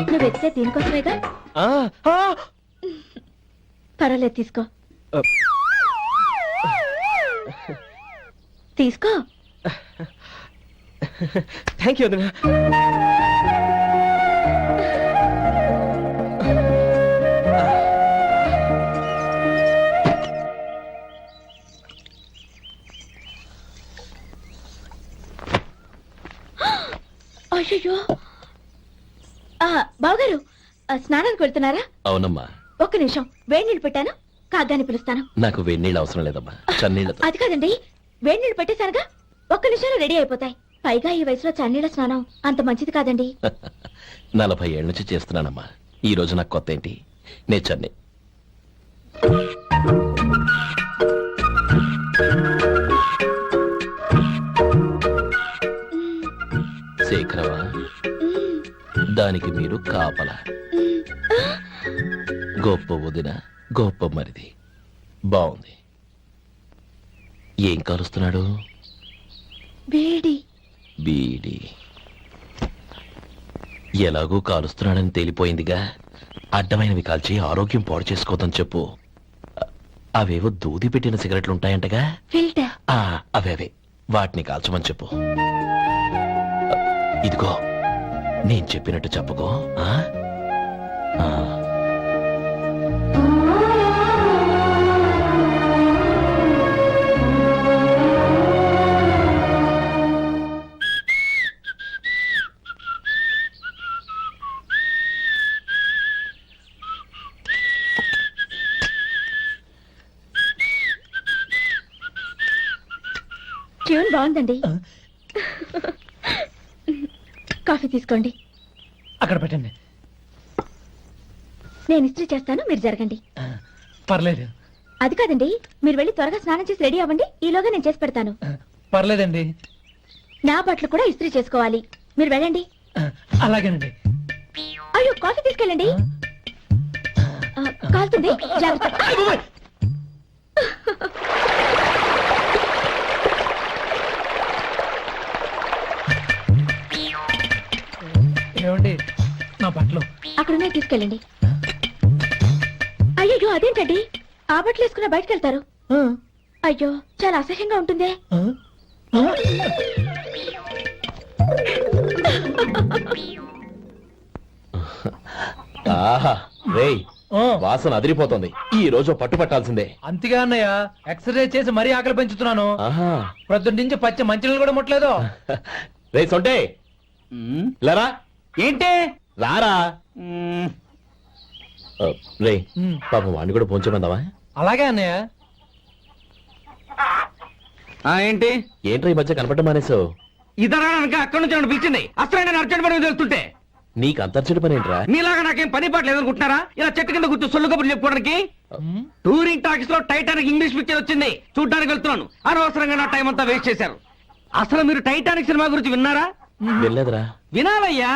Speaker 1: నువ్వు వెతికే దీనికోసమేగా.
Speaker 11: ఆ, ఆ.
Speaker 1: పర్వాలేదు, తీసుకో తీసుకో.
Speaker 11: థ్యాంక్ యూ వదినా.
Speaker 1: అయ్యో, బావగారు స్నానానికి వెళ్తున్నారా?
Speaker 3: అవునమ్మా,
Speaker 1: ఒక్క నిమిషం, వేడి నీళ్ళు పెట్టాను, కాగ్గాని పిలుస్తాను.
Speaker 3: నాకు వేడినీళ్ళు అవసరం లేదమ్మా, చన్నీళ్ళతో.
Speaker 1: అది కాదండి, వేడి నీళ్ళు పెట్టేశారుగా, ఒక్క నిమిషంలో రెడీ అయిపోతాయి. పైగా ఈ వయసులో చన్నీళ్ళ స్నానం అంత మంచిది కాదండి.
Speaker 3: 40 ఏళ్ళ నుంచి చేస్తున్నానమ్మా, ఈ రోజు నాకు కొత్త ఏంటి? నే చన్ని. శేఖరవా, దానికి మీరు కాపల. గొప్ప వదిన, గొప్ప మరిది. బాగుంది. ఏం కాలుస్తున్నాడు?
Speaker 1: వేడి.
Speaker 3: బీడి. ఎలాగూ కాలుస్తున్నాడని తేలిపోయిందిగా, అడ్డమైనవి కాల్చి ఆరోగ్యం పాడు చేసుకోదని చెప్పు. అవేవో దూది పెట్టిన సిగరెట్లు ఉంటాయంటగా,
Speaker 1: ఫిల్టర్.
Speaker 3: అవే వాటిని కాల్చమని చెప్పు. ఇదిగో నేను చెప్పినట్టు చెప్పుకో.
Speaker 1: ట్యూన్ బాగుందండి. కాఫీ తీసుకోండి.
Speaker 2: అక్కడ పెట్టండి.
Speaker 1: నేను ఇస్త్రీ చేస్తాను, మీరు జరగండి.
Speaker 2: పర్లేదు.
Speaker 1: అది కాదండి, మీరు వెళ్ళి త్వరగా స్నానం చేసి రెడీ అవ్వండి, ఈలోగా నేను చేసి పెడతాను.
Speaker 2: పర్లేదండి.
Speaker 1: నా బట్టలు కూడా ఇస్త్రీ చేసుకోవాలి, మీరు వెళ్ళండి.
Speaker 2: అలాగేనండి.
Speaker 1: అయ్యో, కాఫీ తీసుకెళ్ళండి. కాలుతుంది, జాగ్రత్త.
Speaker 2: ఏమండి, నా బట్టలు
Speaker 1: అక్కడున్నాయి, తీసుకెళ్ళండి. అయ్యో, అదేంటండి, ఆ బట్టలు వేసుకున్న బయటకు వెళ్తారు? అయ్యో, చాలా అసహ్యంగా ఉంటుందే.
Speaker 3: ఆహా రేయ్, వాసన అదిరిపోతుంది. ఈ రోజు పట్టు పట్టాల్సిందే.
Speaker 2: అంతగా అన్నయ్య, ఎక్సర్సైజ్ చేసి మరీ ఆకలి పెంచుతున్నాను.
Speaker 3: ఆహా,
Speaker 2: ప్రొద్దున నుంచి పచ్చి మంచినీళ్ళు కూడా ముట్టలేదు.
Speaker 3: రే సొంటే, లేరా.
Speaker 9: ఏంటి?
Speaker 3: రారా. రే, పాపం వాడిని కూడా పోంచమందావా?
Speaker 2: అలాగే అన్నయ్య.
Speaker 9: ఏంటి?
Speaker 3: ఏంట్రా ఈ మధ్య కనపడటం మానేసావు?
Speaker 9: ఇద్దరా అక్కడి నుంచి నన్ను పిలిచింది. అసలు నేను అర్జెంట్ పని వెళ్తుంటే
Speaker 3: నీకు అంతర్చడి పని ఏంట్రా?
Speaker 9: మీలాగా నాకేం పని పాట లేదనుకుంటున్నారా? ఇలా చెట్టు కింద కూర్చో సొల్లు కబుర్లు చెప్పుకోవడానికి. టూరింగ్ టాకీస్ లో టైటానిక్ ఇంగ్లీష్ పిక్చర్ వచ్చింది, చూడ్డానికి వెళ్తున్నాను. అనవసరంగా నా టైం అంతా వేస్ట్ చేశారు. అసలు మీరు టైటానిక్ సినిమా గురించి విన్నారా?
Speaker 3: వెళ్ళలేదురా.
Speaker 9: వినాలయ్యా,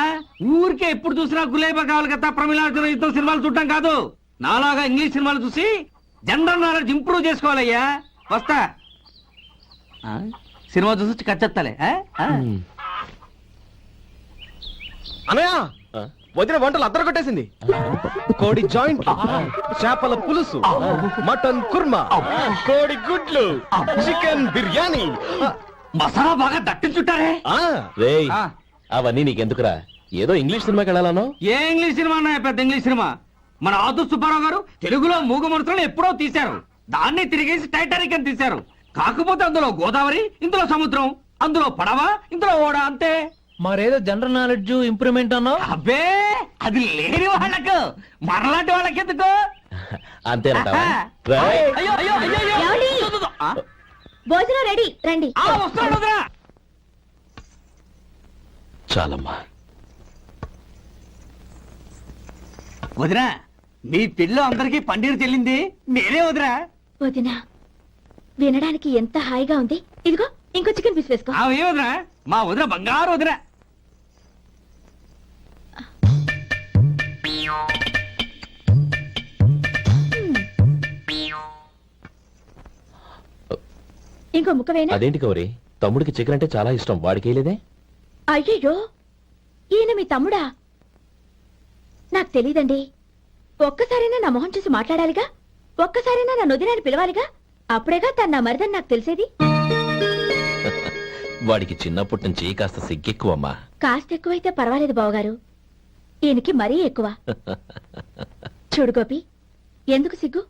Speaker 9: ఊరికే ఎప్పుడు చూసినా గులేబా కావాలి కదా, ప్రమిళార్జున యుద్ధం సినిమాలు చూడటం కాదు. నాలాగా ఇంగ్లీష్ సినిమాలు చూసి జనరల్ నాలెడ్జ్ ఇంప్రూవ్ చేసుకోవాలయ్యా. వస్తా. సినిమా చూసి కచ్చెత్తాలే.
Speaker 11: అనయ్య, వదిన వంటలు అద్దరు కొట్టేసింది. కోడి జాయింట్, చేపల పులుసు, మటన్ కుర్మా, కోడి గుడ్లు, చికెన్ బిర్యానీ,
Speaker 9: మసాలా బాగా దట్టించుంటారే.
Speaker 3: రేయ్, అవన్నీ నీకెందుకురా? ఏదో ఇంగ్లీష్ సినిమాకి వెళ్ళాలను.
Speaker 9: ఏ ఇంగ్లీష్ సినిమా అన్నాయా? పెద్ద ఇంగ్లీష్ సినిమా. మన ఆదు సుబ్బారావు గారు తెలుగులో మూగ మనుషులను ఎప్పుడో తీశారు. దాన్ని తిరిగేసి టైటానిక్ అని తీశారు. కాకపోతే అందులో గోదావరి, ఇందులో సముద్రం, అందులో పడవ, ఇందులో ఓడ, అంతే.
Speaker 2: మరేదో జనరల్ నాలెడ్జ్ ఇంప్రూవ్మెంట్ అన్నావు.
Speaker 9: అబ్బే అది లేని వాళ్ళకు మరలాంటి వాళ్ళకి ఎందుకు?
Speaker 3: అంతేనంటావా?
Speaker 9: ఆహా.
Speaker 3: రేయ్,
Speaker 9: అయ్యో అయ్యో అయ్యో అయ్యో.
Speaker 1: ఏమండి?
Speaker 9: ఆ,
Speaker 1: భోజనం రెడీ రండి.
Speaker 9: ఆ, వస్తున్నాడు వదినా.
Speaker 3: చాలమ్మా.
Speaker 9: వదినా మీ పిల్ల అందరికి పన్నీరు చెల్లింది నేనే వదినా.
Speaker 1: వదినా వినడానికి ఎంత హాయిగా ఉంది. ఇదిగో ఇంకో చికెన్ పీస్ వేసుకో.
Speaker 9: ఆ, ఏ వదినా? మా వదిన బంగారు వదినా.
Speaker 1: ఇంకో ముక్క వేనా?
Speaker 3: అదేంటి గౌరీ, తమ్ముడికి చికెన్ అంటే చాలా ఇష్టం, వాడికి లేదే?
Speaker 1: అయ్యయ్యో ఈయన మీ తమ్ముడా? నాకు తెలీదండి. ఒక్కసారైనా నా మొహం చూసి మాట్లాడాలిగా, ఒక్కసారైనా నా నొదినాన్ని పిలవాలిగా, అప్పుడేగా తన నా మరిదని నాకు తెలిసేది.
Speaker 3: వాడికి చిన్నప్పటి నుంచి కాస్త సిగ్గెక్కువమ్మా.
Speaker 1: కాస్త ఎక్కువైతే పర్వాలేదు బావగారు, ఈయనకి మరీ ఎక్కువ. చూడు గోపి, ఎందుకు సిగ్గు?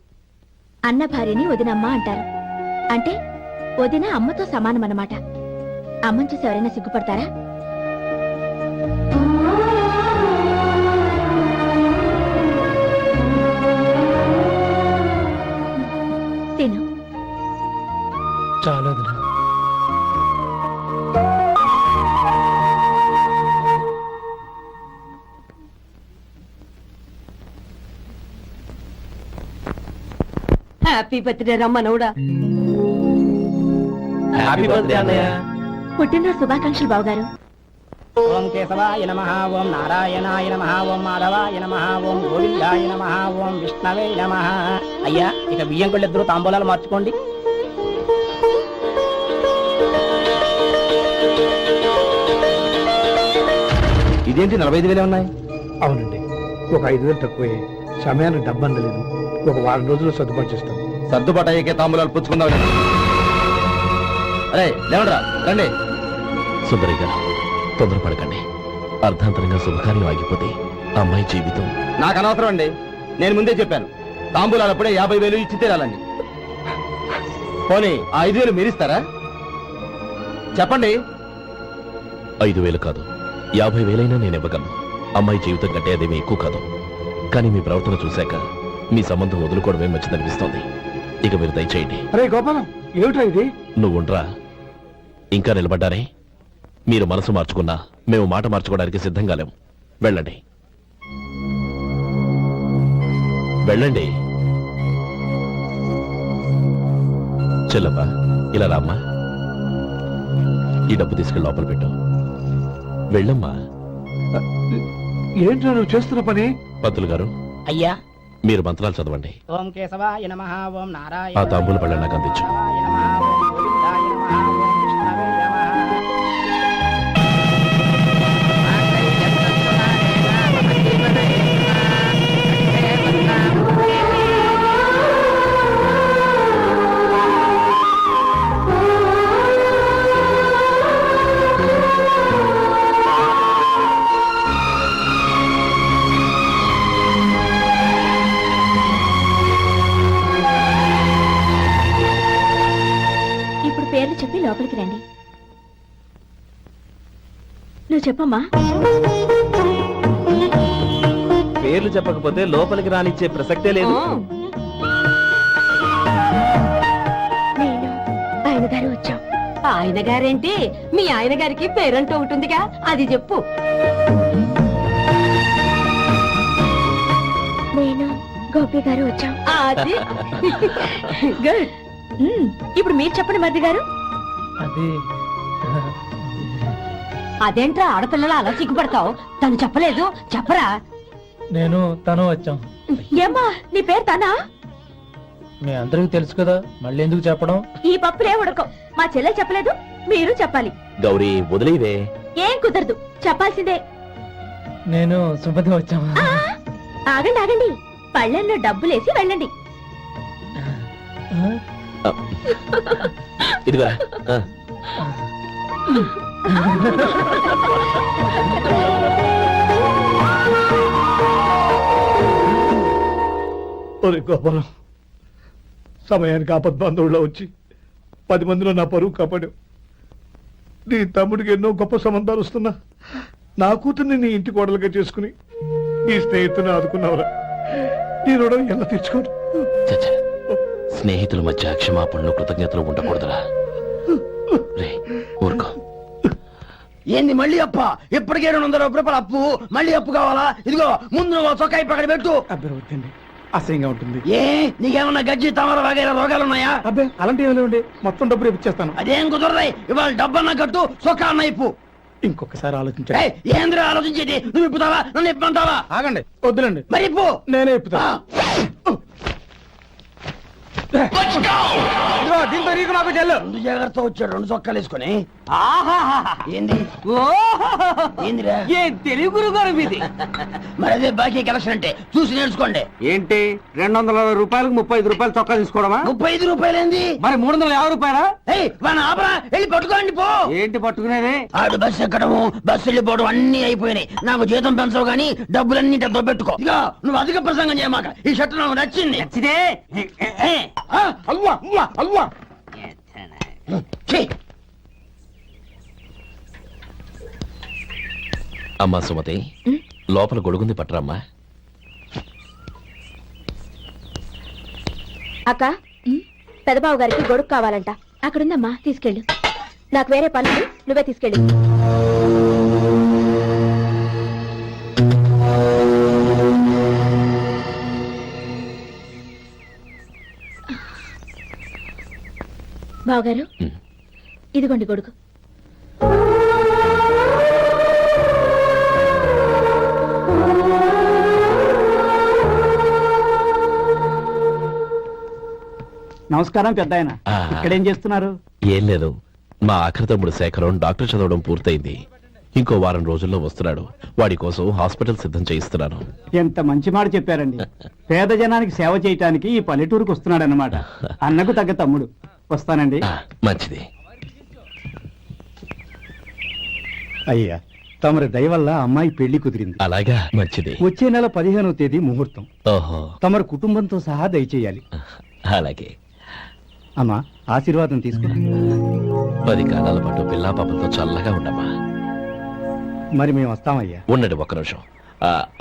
Speaker 1: అన్న భార్యని వదినమ్మ అంటారు. అంటే వదిన అమ్మతో సమానమన్నమాట. అమ్మని చూసి ఎవరైనా సిగ్గుపడతారా? తిను.
Speaker 2: చాలా
Speaker 5: హ్యాపీ బర్త్డే రమ్మనవుడా.
Speaker 3: హ్యాపీ బర్త్డే అన్నయ్య.
Speaker 1: పుట్టినరోజు శుభాకాంక్షలు బావగారు.
Speaker 9: ఓం కేశవాయ నమః, ఓం నారాయణాయ నమః, ఓం మాధవాయ నమః, ఓం గోవిందాయ నమః, ఓం విష్ణవే నమః. అయ్యా ఇక బియ్యం కొళ్ళిద్దరూ తాంబూలాలు మార్చుకోండి.
Speaker 10: ఇదేంటి 45,000 ఉన్నాయి?
Speaker 4: అవునండి, ఒక 5,000 తక్కువే. సమయానికి డబ్బు అందలేదు. ఒక వారం రోజులు సర్దుబాటు చేస్తాను.
Speaker 10: సర్దుబాటు అయ్యే తాంబూలాలు పుచ్చుకుందాం. అరే లేవడరా, రండి.
Speaker 3: సుందరి గారు, తొందరపడకండి. అర్ధాంతరంగా శుభకార్యం ఆగిపోతే అమ్మాయి జీవితం.
Speaker 10: నాకు అనవసరం అండి, నేను ముందే చెప్పాను. తాంబూలాలు అప్పుడే 50,000 ఇచ్చి తీరాలండి. పోనీ ఆ 5,000 మీరిస్తారా? చెప్పండి.
Speaker 3: 5,000 కాదు, 50,000 నేను ఇవ్వగలను. అమ్మాయి జీవితం కంటే అదేమీ ఎక్కువ కాదు. కానీ మీ ప్రవర్తన చూశాక మీ సంబంధం వదులుకోవడమే మంచిదనిపిస్తోంది. ఇక మీరు దయచేయండి.
Speaker 4: అరే గోపాలం, ఏమిట్రా ఇది?
Speaker 3: నువ్వుండ్రా, ఇంకా నిలబడ్డారే. మీరు మనసు మార్చుకున్నా మేము మాట మార్చుకోవడానికి సిద్ధంగా లేము. వెళ్ళండి వెళ్ళండి. చెల్లమ్మా, ఇలా రామ్మా. ఈ డబ్బు తీసుకెళ్ళి లోపల పెట్టు. వెళ్ళమ్మా.
Speaker 4: ఏంట్రా నువ్వు చేస్తున్న పని?
Speaker 3: పంతులు గారు,
Speaker 9: అయ్యా
Speaker 3: మీరు మంత్రాలు చదవండి.
Speaker 9: ఓం కేశవాయ నమః, ఓం నారాయణ
Speaker 3: ఆ తాంబూల పళ్ళ నాకు అందించు.
Speaker 1: ఇప్పుడు పేర్లు చెప్పి లోపలికి రండి. నువ్వు చెప్పమ్మా.
Speaker 11: పేర్లు చెప్పకపోతే లోపలికి రానిచ్చే ప్రసక్తే లేదు.
Speaker 1: నేను ఆయన గారు వచ్చాం.
Speaker 5: ఆయన గారేంటి, మీ ఆయన గారికి పేరంటూ ఉంటుందిగా, అది చెప్పు.
Speaker 1: నేను గోపి గారు వచ్చాం.
Speaker 5: అది
Speaker 1: గుడ్. ఇప్పుడు మీరు చెప్పండి మరిది గారు.
Speaker 2: అది
Speaker 5: అదేంట్రా ఆడపిల్లలు అలా సిగ్గుపడతావు? తను చెప్పలేదు, చెప్పరా.
Speaker 2: నేను తను వచ్చాం.
Speaker 1: ఏమ్మా నీ పేరు తానా?
Speaker 2: మీ అందరికీ తెలుసు కదా, మళ్ళీ ఎందుకు చెప్పడం?
Speaker 1: ఈ పప్పులే ఉడకం. మా చెల్లె చెప్పలేదు, మీరు చెప్పాలి.
Speaker 3: గౌరీ, వదిలేవే.
Speaker 1: ఏం కుదరదు, చెప్పాల్సిందే.
Speaker 2: నేను సుమతి వచ్చామా?
Speaker 1: ఆ, ఆగండి ఆగండి, పళ్ళెంలో డబ్బులేసి వెళ్ళండి.
Speaker 3: ఇదిగోరా.
Speaker 4: ఒరే గోపాలం, సమయానికి ఆపద్బంధువుల్లో వచ్చి
Speaker 8: 10 మందిలో నా పరువు కాపాడావు. నీ తమ్ముడికి ఎన్నో గొప్ప సంబంధాలు వస్తున్నా నా కూతుర్ని నీ ఇంటి కోడలుగా చేసుకుని నీ స్నేహితుని ఆదుకున్నావురా. నీ రుణం ఎలా తీర్చుకోను?
Speaker 3: చచ్చ, స్నేహితుల మధ్య క్షమాపణలు కృతజ్ఞతలు ఉండకూడదురా. రే ఊరుకో.
Speaker 9: ఏంది మళ్ళీ అప్ప? ఇప్పటికే 200 రూపాయల అప్పు, మళ్ళీ అప్పు కావాలా? ఇదిగో ముందు నువ్వు చొక్కా పక్కన పెట్టు.
Speaker 4: అబ్బాయి వద్దండి, అసహ్యంగా ఉంటుంది.
Speaker 9: ఏ నీకేమన్నా గజ్జి తమర వగైరా రోగాలున్నాయా?
Speaker 4: అబ్బాయి అలాంటి ఏమి లేవండి, మొత్తం డబ్బులు ఇప్పించేస్తాను.
Speaker 9: అదేం కుదరదాయి. ఇవాళ డబ్బన్నా కట్టు, చొక్కా అన్న ఇప్పు.
Speaker 4: ఇంకొకసారి ఆలోచించండి.
Speaker 9: ఏయ్, ఏందిరా ఆలోచించేది? నువ్వు ఇప్పుతావా, నన్ను ఇప్పమంటావా?
Speaker 4: ఆగండి, వద్దులండి,
Speaker 9: మరి ఇప్పు.
Speaker 4: నేనే ఇప్పుతా. దీంతో నీకు నాకు చెల్లు.
Speaker 9: 2 జాగ్రత్త వచ్చాడు, 2 చొక్కాలు వేసుకొని. ఏంది ఏందిరా?
Speaker 4: ఏ తెలుగు గురువు గారు మీది?
Speaker 9: మరి అదే బాకీ కలెక్షన్ అంటే చూసి నేర్చుకోండి.
Speaker 4: ఏంటి 220 రూపాయలకు 35 రూపాయలు చొక్కా తీసుకోవడమా?
Speaker 9: 35 రూపాయలు ఏంది?
Speaker 4: మరి 350 రూపాయలా?
Speaker 9: ఏయ్ వాడిని ఆపరా, వెళ్ళి పట్టుకోండి పో.
Speaker 4: ఏంటి పట్టుకునేది?
Speaker 9: ఆడు బస్సు ఎక్కడము, బస్సు వెళ్ళిపోవడం అన్ని అయిపోయినాయి. నాకు జీతం పెంచవు గానీ డబ్బులన్నీ డబ్బు పెట్టుకో. ఇక నువ్వు అధిక ప్రసంగం చేయమాక. ఈ షర్ట్ నాకు నచ్చింది. అల్వా అల్వా అల్వా.
Speaker 3: అమ్మా సుమతి, లోపల గొడుగుంది పట్టరమ్మా.
Speaker 1: అక్క, పెదబాబు గారికి గొడుగు కావాలంట. అక్కడుందమ్మా, తీసుకెళ్ళు. నాకు వేరే పనులు, నువ్వే తీసుకెళ్ళు. బావగారు, ఇదిగోండి గొడుగు.
Speaker 4: నమస్కారం పెద్ద ఆయన.
Speaker 3: ఆ.
Speaker 4: ఇక్కడేం చేస్తున్నారు?
Speaker 3: ఏం లేదు, మా ఆఖరి తమ్ముడు శేఖరం డాక్టర్ చదవడం పూర్తయింది. ఇంకో వారం రోజుల్లో వస్తున్నాడు. వాడి కోసం హాస్పిటల్ సిద్ధం చేయిస్తున్నాను.
Speaker 4: ఎంత మంచి మాట చెప్పారండి. పేద జనానికి సేవ చేయటానికి ఈ పల్లెటూరుకు వస్తున్నాడు అన్నమాట. అన్నకు తగ్గ తమ్ముడు. వస్తానండి.
Speaker 3: ఆ, మంచిది.
Speaker 4: అయ్యా, తమరి దయ వల్ల అమ్మాయి పెళ్లి కుదిరింది.
Speaker 3: అలాగా, మంచిది.
Speaker 4: వచ్చే నెల 15వ తేదీ ముహూర్తం.
Speaker 3: ఓహో,
Speaker 4: తమరు కుటుంబంతో సహా దయచేయాలి.
Speaker 3: అలాగే.
Speaker 4: అమ్మా, ఆశీర్వాదం తీసుకో.
Speaker 3: 10 కాలాల పాటు పిల్లా పాపలతో చల్లగా ఉండమ్మా.
Speaker 4: మరి మేము వస్తామయ్యా.
Speaker 3: ఉండండి ఒక్క నిమిషం.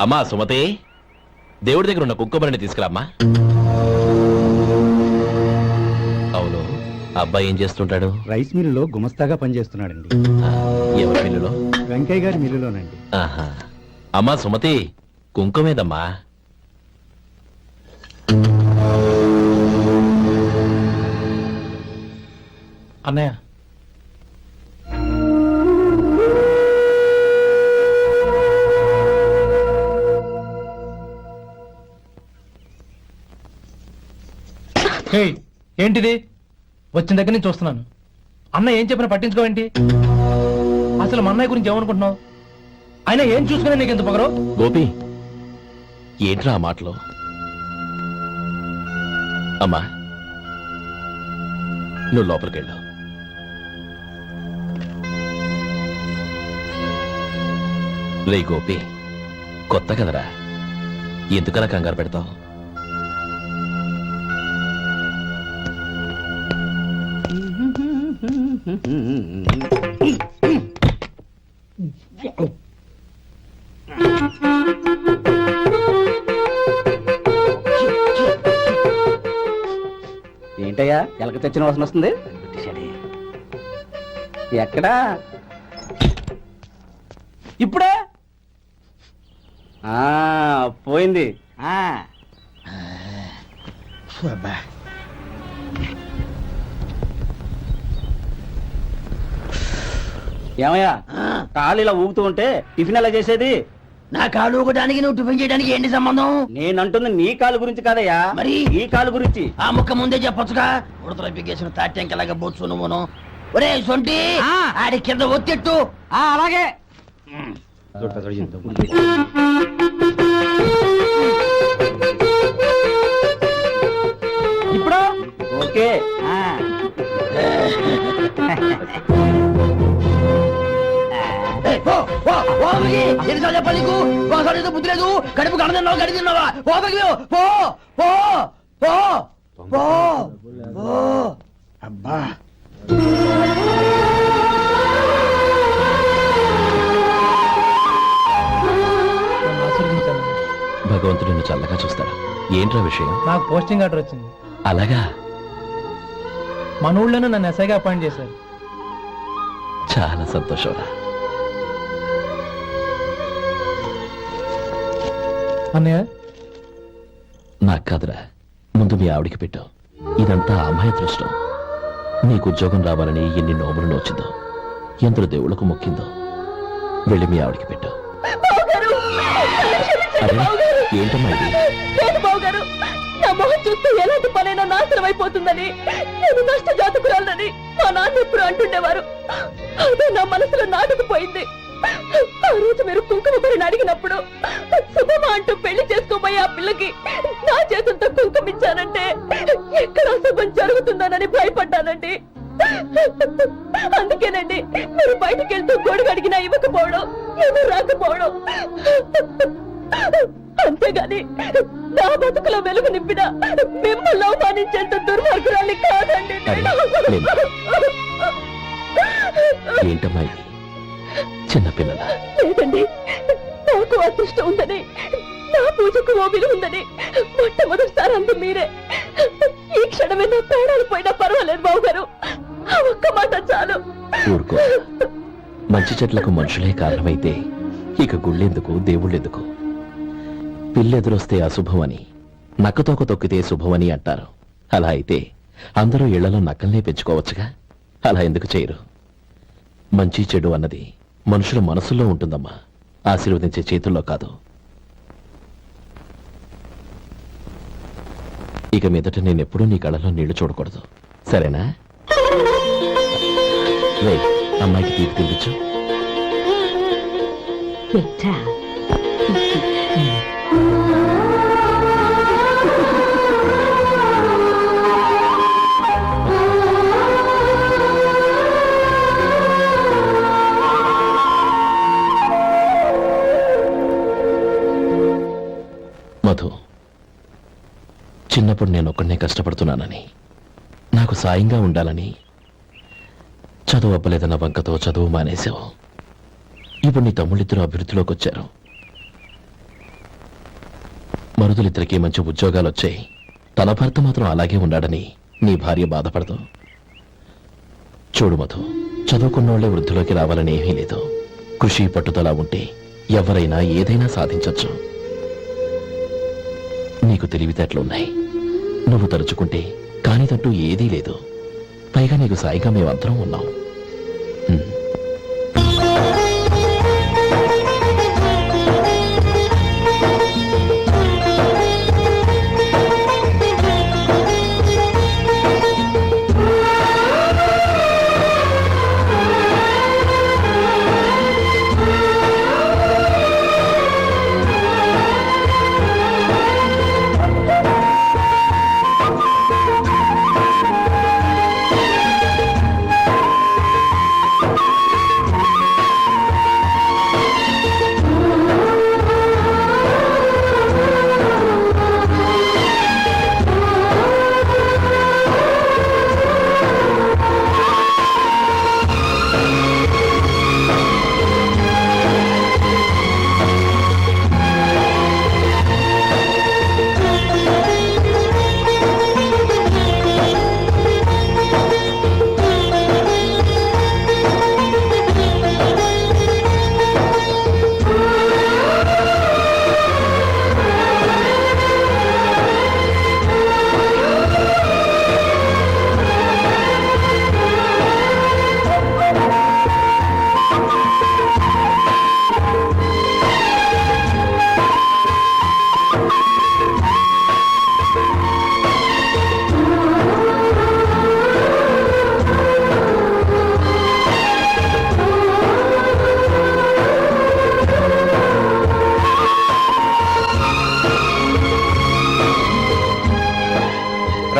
Speaker 3: అమ్మా సుమతి, దేవుడి దగ్గర ఉన్న కుక్కమరిని తీసుకురామ్మా. అవును, అబ్బాయి ఏం చేస్తుంటాడు?
Speaker 4: రైస్ మిల్లులో గుమస్తాగా పనిచేస్తున్నాడండి.
Speaker 3: ఎవరి మిల్లులో?
Speaker 4: వెంకయ్య గారి మిల్లులోనండి.
Speaker 3: ఆహా. అమ్మా సుమతి, కుంకుమేదమ్మా.
Speaker 2: అన్నయ్య, ఏంటిది? వచ్చిన దగ్గర నుంచి చూస్తున్నాను. అన్న ఏం చెప్పినా పట్టించుకోవేంటి? అసలు మా అన్నయ్య గురించి ఏమనుకుంటున్నావు? ఆయన ఏం చూసుకునే నీకు ఎంత పొగరు?
Speaker 3: గోపి, ఏంట్రా ఆ మాటలు? అమ్మా, నువ్వు లోపలికెళ్ళు. రే గోపి, కొత్త కదరా, ఎందుకలా కంగారు పెడతావు?
Speaker 10: ఏంటయ్యా ఎలక తెచ్చిన వాసన వస్తుంది? ఎక్కడా?
Speaker 2: ఇప్పుడే
Speaker 10: పోయింది. ఏమయ్యా, కాళ్ళు ఇలా ఊగుతూ ఉంటే టిఫిన్ ఎలా చేసేది?
Speaker 9: నా కాలు ఊగడానికి నువ్వు టిఫిన్ చేయడానికి ఏంటి సంబంధం?
Speaker 10: నేనంటుంది నీ కాలు గురించి కాదయ్యా,
Speaker 9: మరి
Speaker 10: ఈ కాలు గురించి.
Speaker 9: ఆ ముక్క ముందే చెప్పొచ్చుగా. ఉడతలో పిగేసిన తాట్యంకలాగా బొచ్చు నువ్వును. ఒరే సొంటి, ఆడి కింద ఒత్తిట్టు.
Speaker 4: అలాగే.
Speaker 10: ఇప్పుడు ఓకే.
Speaker 9: ఎన్నిసార్లు చెప్పాలి నీకు? ఒకసారి బుద్ధి లేదు. కడుపు కడదన్నావు, గడి తిన్నావా? పోతకి పో పో పో పో. అబ్బా,
Speaker 3: భగవంతుడు నిన్ను చల్లగా చూస్తాడు. ఏంట్రా విషయం?
Speaker 2: నాకు పోస్టింగ్ ఆర్డర్ వచ్చింది.
Speaker 3: అలాగా?
Speaker 2: మన ఊళ్ళోనే నన్ను ఎస్ఐగా అపాయింట్ చేశారు.
Speaker 3: చాలా సంతోషంరా.
Speaker 2: అన్నయ్య,
Speaker 3: నాకు కాదురా, ముందు మీ ఆవిడికి పెట్టు. ఇదంతా అమ్మాయి దృష్టం. నీకు ఉద్యోగం రావాలని ఎన్ని నోములు నోచిందో, ఎందరు దేవుళ్లకు మొక్కిందో. వెళ్ళి మీ ఆవిడికి పెట్టు.
Speaker 1: బావగారు,
Speaker 3: అరే
Speaker 1: బావగారు.
Speaker 3: ఏంటమ్మా ఇది?
Speaker 1: లేదు బావగారు, నా మొహం చూస్తే ఎలాంటి పనైనా నాశనం అయిపోతుందని, నేను నష్ట జాతకురాలని మా నాన్న ఎప్పుడు అంటుండేవారు. అదే నా మనసులో నాటుకుపోయింది. ఆ రోజు మీరు కుంకుమ భరిని అడిగినప్పుడు శుభమా అంటూ పెళ్లి చేసుకోబోయే ఆ పిల్లకి నా చేతులతో కుంకుమించానంటే ఎక్కడ అశుభం జరుగుతుందోనని భయపడ్డానండి. అందుకేనండి మీరు బయటికి వెళ్తూ గొడుగు అడిగినా ఇవ్వకపోవడం, ఏదో రాకపోవడం. అంతేగాని నా బతుకులో వెలుగు నింపిన మిమ్మల్ని అవమానించేంత దుర్మార్గురాలి కాదండి.
Speaker 3: ఏంటమ్మా ఇది? చిన్నపిల్లల
Speaker 1: లేదండి, నాకు అదృష్టం ఉందని, నా పూజకు ఓ విలువ ఉందని మొట్టమొదటిసారి అందు మీరే. ఈ క్షణమే నా ప్రాణాలు పోయినా పర్వాలేదు బావగారు, ఆ ఒక్క మాట చాలు.
Speaker 3: ఊరుకో. మంచి చెట్లకు మనుషులే కారణమైతే ఇక గుళ్ళెందుకు, దేవుళ్ళెందుకు? పిల్లెదురొస్తే అశుభమని, నక్కతోక తొక్కితే శుభమని అంటారు. అలా అయితే అందరూ ఇళ్లలో నక్కల్నే పెంచుకోవచ్చుగా. అలా ఎందుకు చేయరు? మంచి చెడు అన్నది మనుషుల మనసుల్లో ఉంటుందమ్మా, ఆశీర్వదించే చేతుల్లో కాదు. ఇక మీదట నేనెప్పుడూ నీ కళ్ళలో నీళ్లు చూడకూడదు, సరేనా? రేయ్, అమ్మాయికి తీపి తినిపించు. మధు, చిన్నప్పుడు నేను ఒక్కడనే కష్టపడుతున్నానని, నాకు సాయంగా ఉండాలని చదువు అవ్వలేదన్న వంకతో చదువు మానేశావు. ఇప్పుడు నీ తమ్ముళ్ళిద్దరూ అభివృద్ధిలోకి వచ్చారు. మరుదులిద్దరికీ మంచి ఉద్యోగాలు వచ్చాయి. తన భర్త మాత్రం అలాగే ఉన్నాడని నీ భార్య బాధపడదు. చూడు మధు, చదువుకున్నోళ్లే వృద్ధిలోకి రావాలని ఏమీ లేదు. కృషి పట్టుదల ఉంటే ఎవరైనా ఏదైనా సాధించొచ్చు. నీకు తెలివితేటలున్నాయి. నువ్వు తలుచుకుంటే కానిదంటూ ఏదీ లేదు. పైగా నీకు సాయిగా మేమందరం ఉన్నాం.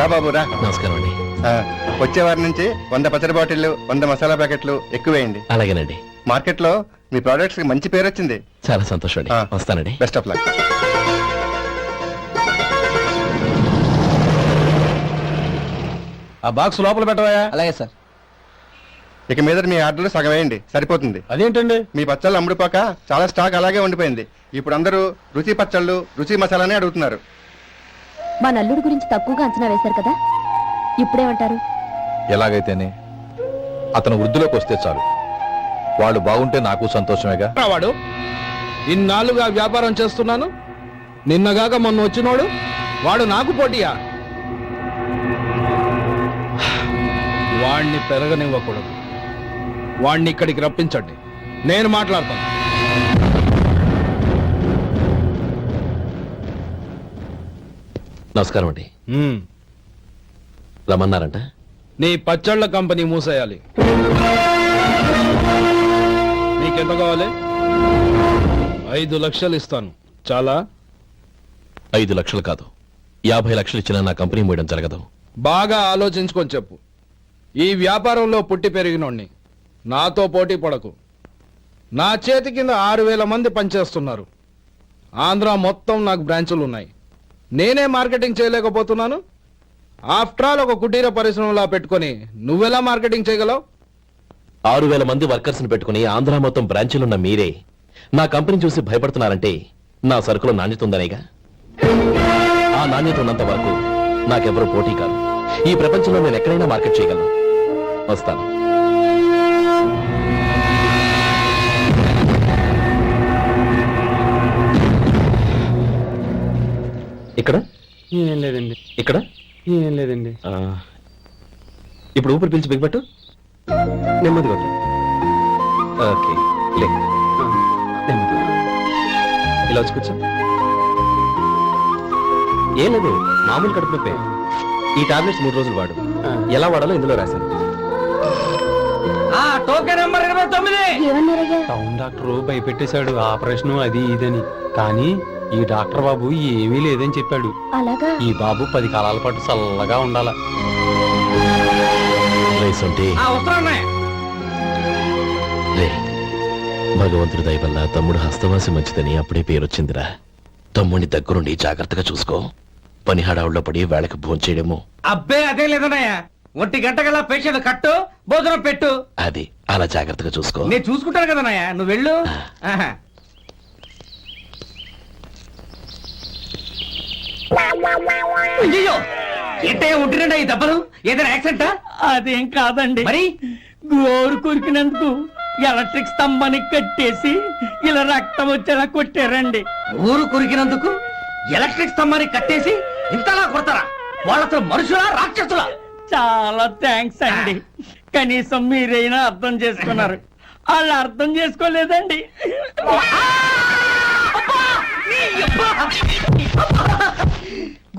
Speaker 10: రా బాబు రా.
Speaker 3: నమస్కారం అండి.
Speaker 10: వచ్చే వారి నుంచి 100 పచ్చడి బాటిళ్లు, 100 మసాలా ప్యాకెట్లు ఎక్కువేయండి.
Speaker 3: అలాగేనండి.
Speaker 10: మార్కెట్ లో మీ ప్రొడక్ట్స్ కి మంచి పేరు వచ్చింది.
Speaker 3: చాలా సంతోషం అండి. వస్తానండి.
Speaker 10: Best of luck.
Speaker 11: ఆ బాక్స్ లోపల పెట్టవా?
Speaker 9: అలాగే సార్.
Speaker 10: ఇక మీద మీ ఆర్డర్లు సగం వేయండి, సరిపోతుంది.
Speaker 11: అదేంటండి?
Speaker 10: మీ పచ్చళ్ళు అమ్ముడుపోక చాలా స్టాక్ అలాగే ఉండిపోయింది. ఇప్పుడు అందరూ రుచి పచ్చళ్ళు, రుచి మసాలానే అడుగుతున్నారు.
Speaker 1: మా నల్లుడి గురించి తక్కువగా అంచనా వేశారు కదా, ఇప్పుడేమంటారు?
Speaker 6: ఎలాగైతేనే అతను వృద్ధిలోకి వస్తే చాలు. వాళ్ళు బాగుంటే నాకు సంతోషమేగా.
Speaker 11: వాడు ఇన్నాళ్ళుగా వ్యాపారం చేస్తున్నాను, నిన్నగాక మొన్న వచ్చినోడు వాడు నాకు పోటీయా? వాణ్ణి పెరగనివ్వకూడదు. వాణ్ణి ఇక్కడికి రప్పించండి, నేను మాట్లాడతాను.
Speaker 3: నమస్కారం అండి. రమ్మన్నారంట?
Speaker 11: నీ పచ్చళ్ళ కంపెనీ మూసేయాలి. నీకెంత కావాలి? 5 లక్షలు ఇస్తాను. చాలా?
Speaker 3: 5 లక్షలు కాదు, 50 లక్షలు ఇచ్చినా నా కంపెనీ మూయడం జరగదు.
Speaker 11: బాగా ఆలోచించుకొని చెప్పు. ఈ వ్యాపారంలో పుట్టి పెరిగినోణ్ణి, నాతో పోటీ పడకు. నా చేతి కింద 6,000 మంది పనిచేస్తున్నారు. ఆంధ్ర మొత్తం నాకు బ్రాంచులు ఉన్నాయి. నేనే మార్కెటింగ్ చేయలేకపోతున్నాను. ఆఫ్టర్ ఆల్ ఒక కుటీర పరిశ్రమలా పెట్టుకొని నువ్వెలా మార్కెటింగ్ చేయగలవు?
Speaker 3: 6,000 మంది వర్కర్స్ ని పెట్టుకుని ఆంధ్ర మొత్తం బ్రాంచీలున్న మీరే నా కంపెనీ చూసి భయపడుతున్నారంటే నా సరుకులో నాణ్యత ఉందనేగా. ఆ నాణ్యత ఉన్నంత వరకు నాకెవరూ పోటీ కాదు. ఈ ప్రపంచంలో నేను ఎక్కడైనా మార్కెట్ చేయగలను. వస్తాను. ఇక్కడ
Speaker 11: ఏం లేదండి.
Speaker 3: ఇక్కడ
Speaker 11: ఏం లేదండి.
Speaker 3: ఇప్పుడు ఊపిరి పీల్చి బిగపట్టు. నెమ్మదిగా వదిలు. ఓకే, లే. నెమ్మదిగా. ఇలా వచ్చి కూర్చో. ఏం లేదు, మామూలు కడుపు నొప్పే. ఈ టాబ్లెట్స్ 3 రోజులు వాడు. ఎలా వాడాలో ఇందులో రాశాను.
Speaker 9: Token number 29.
Speaker 1: ఏమన్నారయ్యా?
Speaker 12: టౌన్ డాక్టర్ భయపెట్టేశాడు, ఆపరేషన్ అది ఇదని. కానీ ఈ డాక్టర్ బాబు ఏమీ లేదని చెప్పాడు.
Speaker 1: అలాగా?
Speaker 12: ఈ బాబు 10 కాలాల పాటు చల్లగా ఉండాల.
Speaker 3: భగవంతుడి దయ వల్ల తమ్ముడు హస్తవాసి మంచిదని అప్పుడే పేరొచ్చిందిరా. తమ్ముడిని దగ్గరుండి జాగ్రత్తగా చూసుకో. పని హడావుల్లో పడి వేళకి భోంచేయడము.
Speaker 9: అబ్బే అదే లేదన్నయ్య. 1 గంట గల పేషెంట్ కట్టు, భోజనం పెట్టు.
Speaker 3: అది అలా జాగ్రత్తగా చూసుకో.
Speaker 9: నేను చూసుకుంటాను కదన్నయ్య, నువ్వు వెళ్ళు. అయ్యో, ఏంటయ్యా ఉంటున్నాడా ఈ దెబ్బలు? ఏదైనా యాక్సిడెంటా?
Speaker 7: అదేం కాదండి,
Speaker 9: మరి
Speaker 7: గోరు కొరికినందుకు ఎలక్ట్రిక్ స్తంభాన్ని కట్టేసి ఇలా రక్తం వచ్చేలా కొట్టారండి.
Speaker 9: ఊరు కురికినందుకు ఎలక్ట్రిక్ స్తంభాన్ని కట్టేసి ఇంతలా కొడతారా? వాళ్ళతో మనుషులా, రాక్షసులా?
Speaker 7: చాలా థ్యాంక్స్ అండి, కనీసం మీరైనా అర్థం చేసుకున్నారు. వాళ్ళు అర్థం చేసుకోలేదండి.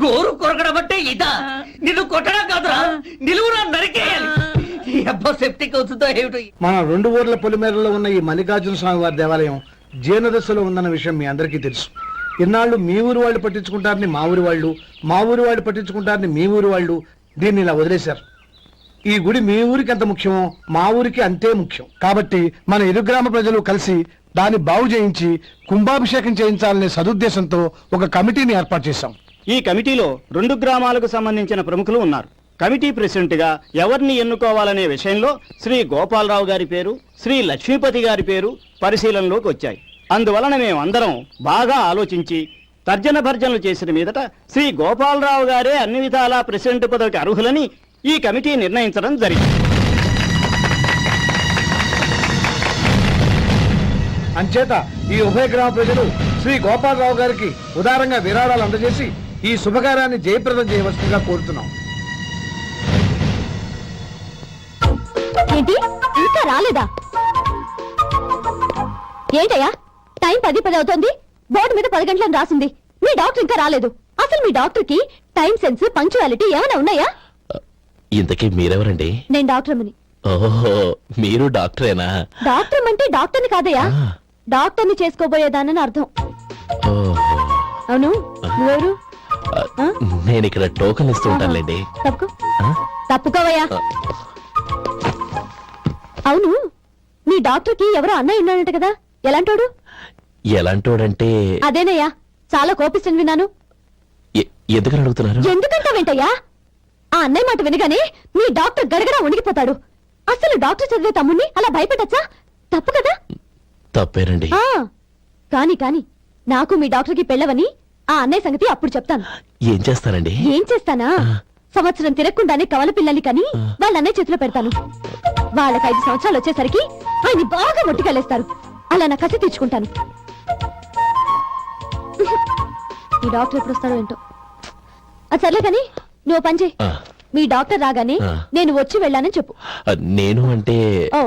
Speaker 9: గోరు కొరకడం అంటే ఇదా? నిన్ను కొట్టడం కాదురా, నిలువురా నరికేయాలి. సెప్టిక్ అవుతుందో ఏమిటో.
Speaker 4: మన 2 ఊర్ల పొలిమేరలో ఉన్న ఈ మల్లికార్జున స్వామి వారి దేవాలయం జీర్ణదశలో ఉందన్న విషయం మీ అందరికీ తెలుసు. ఇన్నాళ్ళు మీ ఊరు వాళ్ళు పట్టించుకుంటారని మా ఊరి వాళ్ళు, మా ఊరి వాళ్ళు పట్టించుకుంటారని మీ ఊరి వాళ్ళు దీన్ని ఇలా వదిలేశారు. ఈ గుడి మీ ఊరికి ఎంత ముఖ్యమో మా ఊరికి అంతే ముఖ్యం. కాబట్టి మన ఇరు గ్రామ ప్రజలు కలిసి దాన్ని బాగు చేయించి కుంభాభిషేకం చేయించాలనే సదుద్దేశంతో ఒక కమిటీని ఏర్పాటు చేశాం.
Speaker 7: ఈ కమిటీలో 2 గ్రామాలకు సంబంధించిన ప్రముఖులు ఉన్నారు. కమిటీ ప్రెసిడెంట్ గా ఎవరిని ఎన్నుకోవాలనే విషయంలో శ్రీ గోపాలరావు గారి పేరు, శ్రీ లక్ష్మీపతి గారి పేరు పరిశీలనలోకి వచ్చాయి. అందువలన మేమందరం బాగా ఆలోచించి తర్జన భర్జనలు చేసిన మీదట శ్రీ గోపాలరావు గారే అన్ని విధాలా ప్రెసిడెంట్ పదవికి అర్హులని ఈ కమిటీ నిర్ణయించడం జరిగింది.
Speaker 4: అంచేత ఈ ఉభయ గ్రామ ప్రజలు శ్రీ గోపాలరావు గారికి ఉదారంగా విరాళాలు అందజేసి ఈ శుభకార్యాన్ని జయప్రదం చేయవలసిందిగా కోరుతున్నాం.
Speaker 1: ఏంటి, ఇంకా రాలేదా? ఏంటయ్యా, టైం 10 అవుతోంది. బోర్డు మీద 10 గంటలని రాసింది. మీ డాక్టర్ ఇంకా రాలేదు. అసలు మీ డాక్టర్ కి టైం సెన్స్, పంక్చువాలిటీ ఏమైనా ఉన్నాయా?
Speaker 3: ఇంతకీ మీరెవరండి?
Speaker 1: నేను డాక్టర్మని.
Speaker 3: ఓహో, మీరు డాక్టరేనా?
Speaker 1: డాక్టర్ అంటే డాక్టర్ని కాదయ్యా, డాక్టర్ని చేసుకోబోయేదానని అర్థం.
Speaker 3: ఓహో.
Speaker 1: అవును, నువ్వెవరు?
Speaker 3: నేను ఇక్కడ టోకన్ ఇస్తూ ఉంటానులేండి.
Speaker 1: తప్పుకో, తప్పుకోవయ్యా. అవును, మీ డాక్టర్ కి ఎవరో అన్నయ్య ఉన్నాడంట కదా, ఎలాంటోడు?
Speaker 3: ఎలాంటోడంటే
Speaker 1: అదేనయ్యా, చాలా కోపిస్తని విన్నాను.
Speaker 3: ఎందుకని అడుగుతున్నారు?
Speaker 1: ఎందుకంటే వెంటయ్యా, ఆ అన్నయ్య మాట వినగానే మీ డాక్టర్ గడగడా ఉనిగిపోతాడు. అసలు డాక్టర్ చదివే తమ్ముణ్ణి అలా భయపెట్టచ్చా? తప్పు కదా?
Speaker 3: తప్పేనండి.
Speaker 1: ఆ, కాని నాకు మీ డాక్టర్కి పెళ్ళవని ఆ అన్నయ్య సంగతి అప్పుడు చెప్తాను.
Speaker 3: ఏం చేస్తారండి?
Speaker 1: ఏం చేస్తానా? సంవత్సరం తిరగకుండానే కవల పిల్లల్ని కని వాళ్ళ అన్నయ్య చేతిలో పెడతాను. వాళ్ళకి 5 సంవత్సరాలు వచ్చేసరికి ఆయన్ని బాగా మొట్టికెళ్ళేస్తారు. అలా నా కసి తీర్చుకుంటాను. ఈ డాక్టర్ ఎప్పుడు వస్తాడో ఏంటో. అది సర్లే కాని నువ్వు పని చేయి.
Speaker 3: ఆ,
Speaker 1: మీ డాక్టర్ రాగానే
Speaker 3: ఆ.
Speaker 1: నేను వచ్చి వెళ్ళానని చెప్పు.
Speaker 3: నేను అంటే
Speaker 1: ఓ,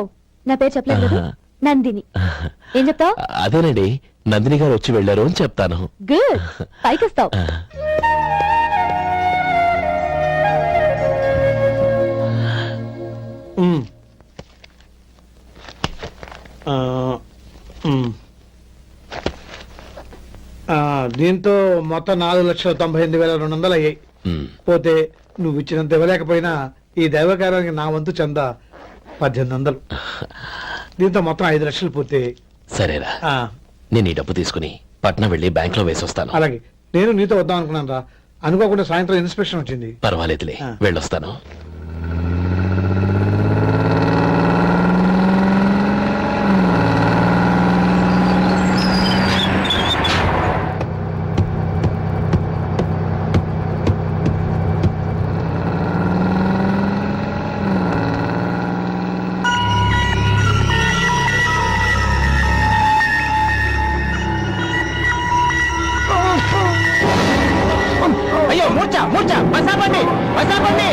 Speaker 1: నా పేరు చెప్పలేదు కదా?
Speaker 3: ఆహా.
Speaker 1: నందిని. ఏం చెప్తావు?
Speaker 3: అదేనండి, నందిని గారు వచ్చి వెళ్ళారు అని చెప్తాను.
Speaker 1: గుడ్, పైకొస్తావు.
Speaker 3: ఆ,
Speaker 4: దీంతో మొత్తం 4,98,200 అయ్యాయి.
Speaker 3: ఉమ్.
Speaker 4: పోతే నువ్వు ఇచ్చినంత ఇవ్వలేకపోయినా ఈ దైవకార్యానికి నా వంతు చందా 1800. దీంతో మొత్తం 5 లక్షలు పోతే
Speaker 3: సరేరా,
Speaker 4: ఆ,
Speaker 3: నేను ఈ డబ్బు తీసుకుని పట్నం వెళ్ళి బ్యాంక్ లో వేసొస్తాను.
Speaker 4: అలాగే. నేను నీతో వద్దాం అనుకున్నాను రా, అనుకోకుండా సాయంత్రం ఇన్స్పెక్షన్ వచ్చింది.
Speaker 3: పర్వాలేదులే,
Speaker 4: ఆ.
Speaker 3: వెళ్ళొస్తాను.
Speaker 10: అయ్యో మూర్చ మూర్చ బసాపండి బసాపండి.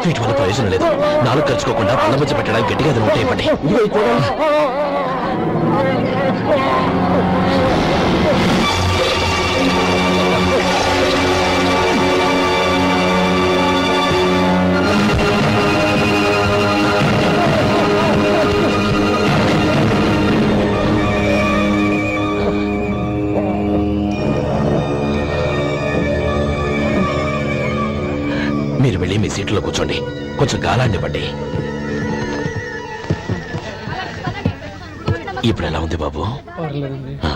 Speaker 3: వీటి వల్ల ప్రయోజనం లేదు. నాలుగు ఖర్చుకోకుండా పళ్ళ మధ్య పెట్టడానికి గట్టిగా అది ఉంటే ఇవ్వండి. మీరు వెళ్ళి మీ సీట్లో కూర్చోండి, కొంచెం గాలాన్ని ఇవ్వండి. ఇప్పుడు ఎలా ఉంది బాబు? ఆ.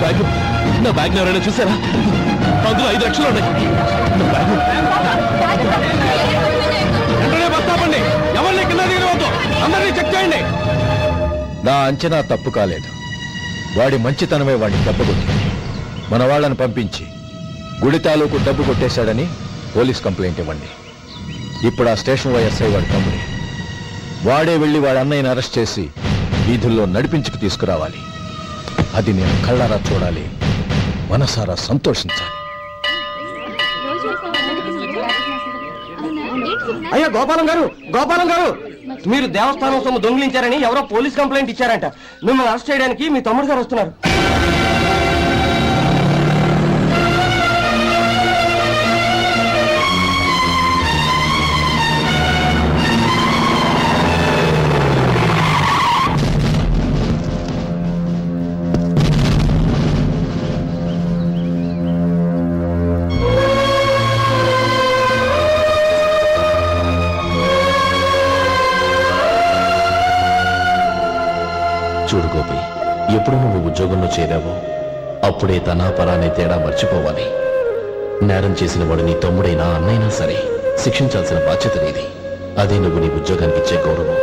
Speaker 3: అయ్యో, నా బ్యాగ్ ఎవరైనా చూసారా? అందులో 5 లక్షలు ఉన్నాయి. నా బ్యాగ్.
Speaker 11: వెంటనే బస్ ఆపండి. ఎవరిని కింద దిగవద్దు. అందరినీ చెక్ చేయండి.
Speaker 10: నా అంచనా తప్పు కాలేదు. వాడి మంచితనమే వాడిని దెబ్బకొట్టింది. మన వాళ్ళని పంపించి గుడి తాలూకు డబ్బు కొట్టేశాడని పోలీస్ కంప్లైంట్ ఇవ్వండి. ఇప్పుడు ఆ స్టేషన్ వైఎస్ఐ వాడి తమ్ముడి. వాడే వెళ్ళి వాడి అన్నయ్యని అరెస్ట్ చేసి వీధుల్లో నడిపించుకు తీసుకురావాలి. అది నేను కళ్ళారా చూడాలి, మనసారా సంతోషించాలి.
Speaker 9: అయ్యా గోపాలం గారు, గోపాలం గారు, మీరు దేవస్థానం సొమ్ము దొంగిలించారని ఎవరో పోలీస్ కంప్లైంట్ ఇచ్చారంట. మిమ్మల్ని అరెస్ట్ చేయడానికి మీ తమ్ముడు గారు వస్తున్నారు.
Speaker 3: చూడు గోపి, ఎప్పుడు నువ్వు ఉద్యోగంలో చేరావో అప్పుడే తన పరానే తేడా మర్చిపోవాలి. నేరం చేసిన వాడు నీ తమ్ముడైనా అన్నైనా సరే శిక్షించాల్సిన బాధ్యత నీది. అదే నువ్వు నీ ఉద్యోగానికి ఇచ్చే గౌరవం.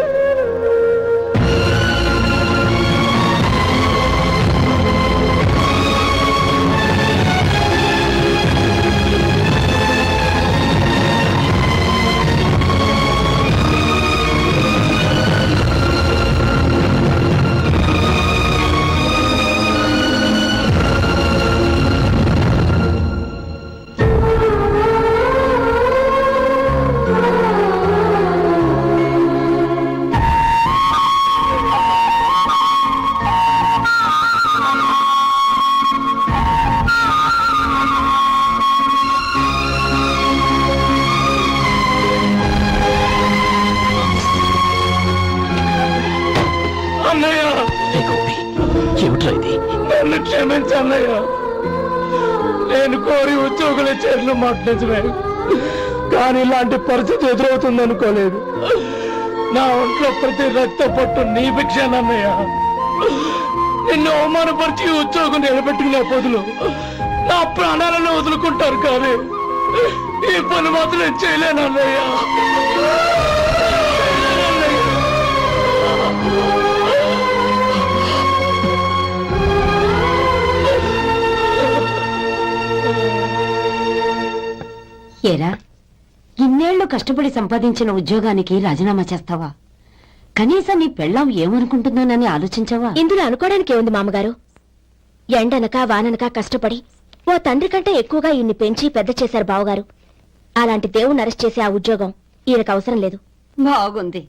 Speaker 3: ఏమిట్రా ఇది?
Speaker 11: నన్ను క్షమించన్నయ్య. నేను కోరి ఉద్యోగుల చేరిన మాట నిజమే, కానీ ఇలాంటి పరిస్థితి ఎదురవుతుంది అనుకోలేదు. నా ఒంట్లో ప్రతి రక్త పొట్టు నీ భిక్షనన్నయ్య. నిన్ను అవమానపరిచి ఉద్యోగం నిలబెట్టుకునే బదులు నా ప్రాణాలను వదులుకుంటారు కానీ ఈ పని మాత్రం నేను చేయలేనన్నయ్యా.
Speaker 1: ఏరా, ఇన్నేళ్లు కష్టపడి సంపాదించిన ఉద్యోగానికి రాజీనామా చేస్తావా? కనీసం నీ పెళ్ళాం ఏమనుకుంటుందోనని ఆలోచించావా?
Speaker 5: ఇందులో అనుకోవడానికి ఏముంది మామగారు? ఎండనక వాననక కష్టపడి ఓ తండ్రి కంటే ఎక్కువగా ఈయన్ని పెంచి పెద్ద చేశారు బావగారు. అలాంటి దేవుణ్ణి అరెస్ట్ చేసే ఆ ఉద్యోగం ఈయనకు అవసరం లేదు.
Speaker 1: బాగుంది.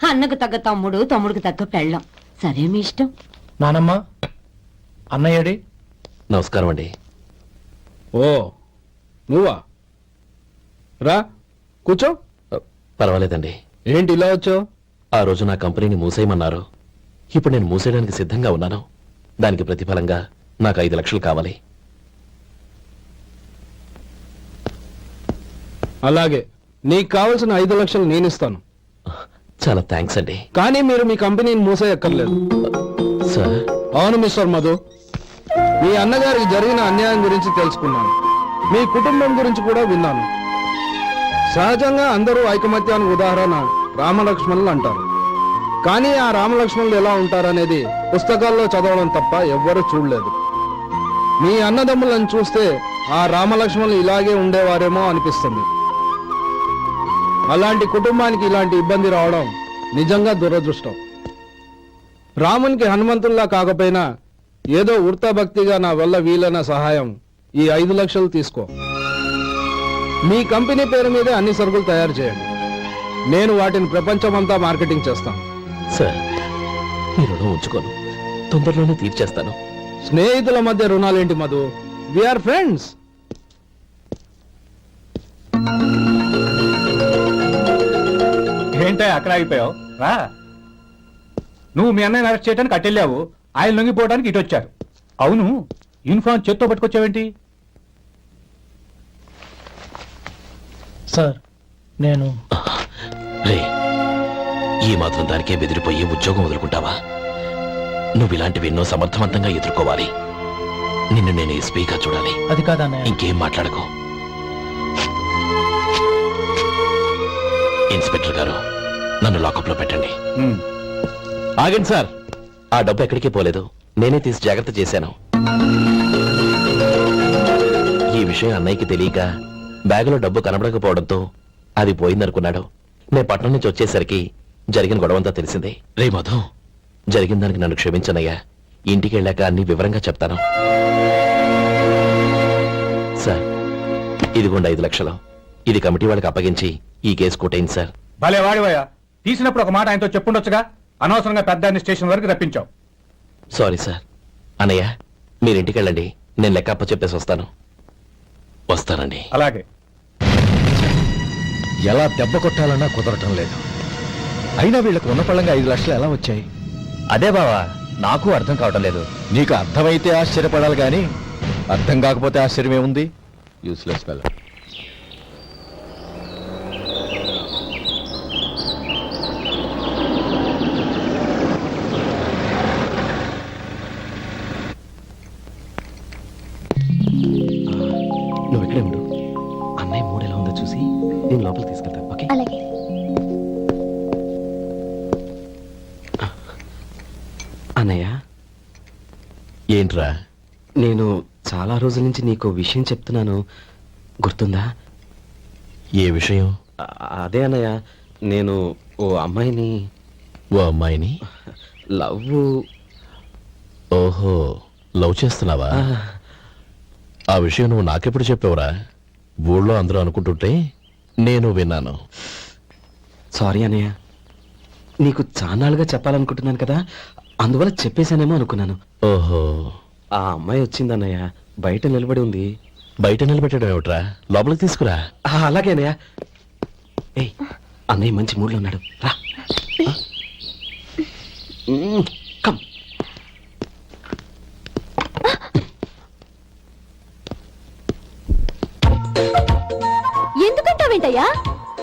Speaker 1: అన్నకు తగ్గ తమ్ముడు, తమ్ముడికి తగ్గ పెళ్ళాం. సరే, మీ ఇష్టం.
Speaker 2: నానమ్మ, అన్నయ్యడి.
Speaker 3: నమస్కారం అండి.
Speaker 11: ఓ నువ్వా? రా కూర్చో.
Speaker 3: పర్వాలేదండి.
Speaker 11: ఏంటి ఇలా వచ్చావు?
Speaker 3: ఆ రోజు నా కంపెనీని మూసేయమన్నారు. ఇప్పుడు నేను మూసేయడానికి సిద్ధంగా ఉన్నాను. దానికి ప్రతిఫలంగా నాకు 5 లక్షలు కావాలి.
Speaker 11: అలాగే, నీకు కావలసిన 5 లక్షలు నేను ఇస్తాను.
Speaker 3: చాలా థ్యాంక్స్ అండి.
Speaker 11: కానీ మీరు మీ కంపెనీని మూసేయక్కర్లేదు.
Speaker 3: సార్,
Speaker 11: అవును మిస్టర్ మధు, మీ అన్నగారికి జరిగిన అన్యాయం గురించి తెలుసుకున్నాను. మీ కుటుంబం గురించి కూడా విన్నాను. సహజంగా అందరూ ఐకమత్యానికి ఉదాహరణ రామలక్ష్మణులు అంటారు. కానీ ఆ రామలక్ష్మణులు ఎలా ఉంటారనేది పుస్తకాల్లో చదవడం తప్ప ఎవ్వరూ చూడలేదు. మీ అన్నదమ్ములను చూస్తే ఆ రామలక్ష్మణులు ఇలాగే ఉండేవారేమో అనిపిస్తుంది. అలాంటి కుటుంబానికి ఇలాంటి ఇబ్బంది రావడం నిజంగా దురదృష్టం. రామునికి హనుమంతుల్లా కాకపోయినా ఏదో వృత్తభక్తిగా నా వల్ల వీలైన సహాయం ఈ 5 లక్షలు తీసుకో. మీ కంపెనీ పేరు మీదే అన్ని సరుకులు తయారు చేయండి. నేను వాటిని ప్రపంచమంతా మార్కెటింగ్ చేస్తాను.
Speaker 3: సార్, మీ రుణం ఉంచుకోను. తొందరలోనే తీర్చేస్తాను.
Speaker 11: స్నేహితుల మధ్య రుణాలేంటి మధు? We are friends.
Speaker 2: ఏంటో అక్కడ ఆగిపోయావు? రా. నువ్వు మీ అన్నయ్యని అరెస్ట్ చేయడానికి అట్టెళ్ళావు, ఆయన లొంగిపోవడానికి ఇటు వచ్చారు. అవును, యూనిఫామ్ చేత్తో పట్టుకొచ్చావేంటి?
Speaker 12: సార్, నేను
Speaker 3: రే, ఈ మాత్రం దానికే బెదిరిపోయి ఉద్యోగం వదులుకుంటావా? నువ్వు ఇలాంటివి ఎన్నో సమర్థవంతంగా ఎదుర్కోవాలి. నిన్ను నేను ఎస్పీగా చూడాలి.
Speaker 12: అది కాదన్నయ్య.
Speaker 3: ఇంకేం మాట్లాడకు. ఇన్స్పెక్టర్ గారు, నన్ను లాకప్ లో పెట్టండి. ఆగండి సార్, ఆ డబ్బు ఎక్కడికి పోలేదు. నేనే తీసి జాగ్రత్త చేశాను. ఈ విషయం అన్నయ్యకి తెలియక బ్యాగులో డబ్బు కనబడకపోవడంతో అది పోయిందనుకున్నాడు. నేను పట్నం నుంచి వచ్చేసరికి జరిగిన గొడవంతా తెలిసింది. రే మధు, జరిగిన దానికి నన్ను క్షమించనయ్యా. ఇంటికి వెళ్ళాక అన్ని వివరంగా చెప్తాను. సార్, ఇదిగోండి 5 లక్షలు. ఇది కమిటీ వాళ్ళకి అప్పగించి ఈ కేసు కొట్టేయండి సార్.
Speaker 2: భలే వాడివయ్యా, తీసినప్పుడు ఒక మాట ఆయనతో చెప్పుండొచ్చుగా. అనవసరంగా పెద్ద స్టేషన్ వరకు రప్పించావు.
Speaker 3: Sorry sir. అన్నయ్య, మీరు ఇంటికి వెళ్ళండి. నేను లెక్క అప్ప చెప్పేసి వస్తాను. వస్తానండి.
Speaker 2: అలాగే.
Speaker 10: ఎలా దెబ్బ కొట్టాలన్నా కుదరటం లేదు. అయినా వీళ్ళకు ఉన్న పళ్ళంగా 5 లక్షలు ఎలా వచ్చాయి?
Speaker 2: అదే బావా, నాకు అర్థం కావటం లేదు.
Speaker 10: నీకు అర్థమైతే ఆశ్చర్యపడాలి కానీ అర్థం కాకపోతే ఆశ్చర్యమేముంది? Useless fellow.
Speaker 3: నువ్వు ఇక్కడే ఉండు. అన్నయ్య మూడు ఎలా ఉందో చూసి నేను లోపలికి తీసుకెళ్తాను. ఓకే?
Speaker 5: అలాగే.
Speaker 13: అన్నయ్య,
Speaker 3: ఏంట్రా?
Speaker 13: నేను చాలా రోజుల నుంచి నీకు విషయం చెప్తున్నాను, గుర్తుందా?
Speaker 3: ఏ విషయం?
Speaker 13: అదే అన్నయ్య, నేను ఓ అమ్మాయిని
Speaker 3: ఓ అమ్మాయిని
Speaker 13: లవ్.
Speaker 3: ఓహో, లవ్ చేస్తున్నావా? ఆ విషయం నువ్వు నాకెప్పుడు చెప్పావురా? ఊళ్ళో అందరూ అనుకుంటుంటే నేను విన్నాను.
Speaker 13: సారీ అన్నయ్య, నీకు చాన్నాళ్ళుగా చెప్పాలనుకుంటున్నాను కదా, అందువల్ల చెప్పేశానేమో అనుకున్నాను.
Speaker 3: ఓహో,
Speaker 13: ఆ అమ్మాయి వచ్చిందన్నయ్య, బయట నిలబడి ఉంది.
Speaker 3: బయట నిలబెట్టడం ఏమిట్రా? లోపలికి తీసుకురా.
Speaker 13: అలాగే అన్నయ్య. ఏయ్, అన్నయ్య మంచి మూడ్లో ఉన్నాడు, రా. కమ్.
Speaker 5: ఎందుకంటావేంటయ్యా?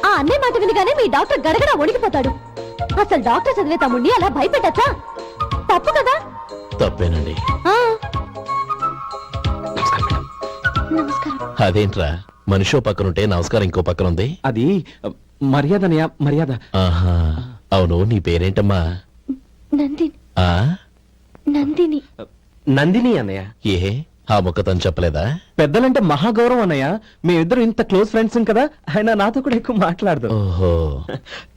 Speaker 5: ఆ అన్నయ్య మాట వినగానే మీ డాక్టర్ గడగడ వణికిపోతాడు. అసలు డాక్టర్ చదివే తమ్ముడిని అలా భయపెట్టచ్చా? తప్పు కదా.
Speaker 3: తప్పేనండి.
Speaker 13: నమస్కారం మేడం.
Speaker 5: నమస్కారం.
Speaker 3: అదేంట్రా మనిషో పక్కనుంటే నమస్కారం ఇంకో పక్కన ఉంది?
Speaker 13: అది మర్యాదనయ్య, మర్యాద.
Speaker 3: ఆహా, అవును నీ పేరేంటమ్మా?
Speaker 5: నందిని.
Speaker 3: ఆ
Speaker 5: నందిని.
Speaker 13: నందిని అన్నయ్య.
Speaker 3: ఏ ఆ ముఖతను చెప్పలేదా?
Speaker 13: పెద్దలంటే మహాగౌరవం అన్నయ్య. మేమిద్దరు ఇంత క్లోజ్ ఫ్రెండ్స్ కదా, ఆయన నాతో కూడా ఎక్కువ మాట్లాడదు
Speaker 3: ఓహో,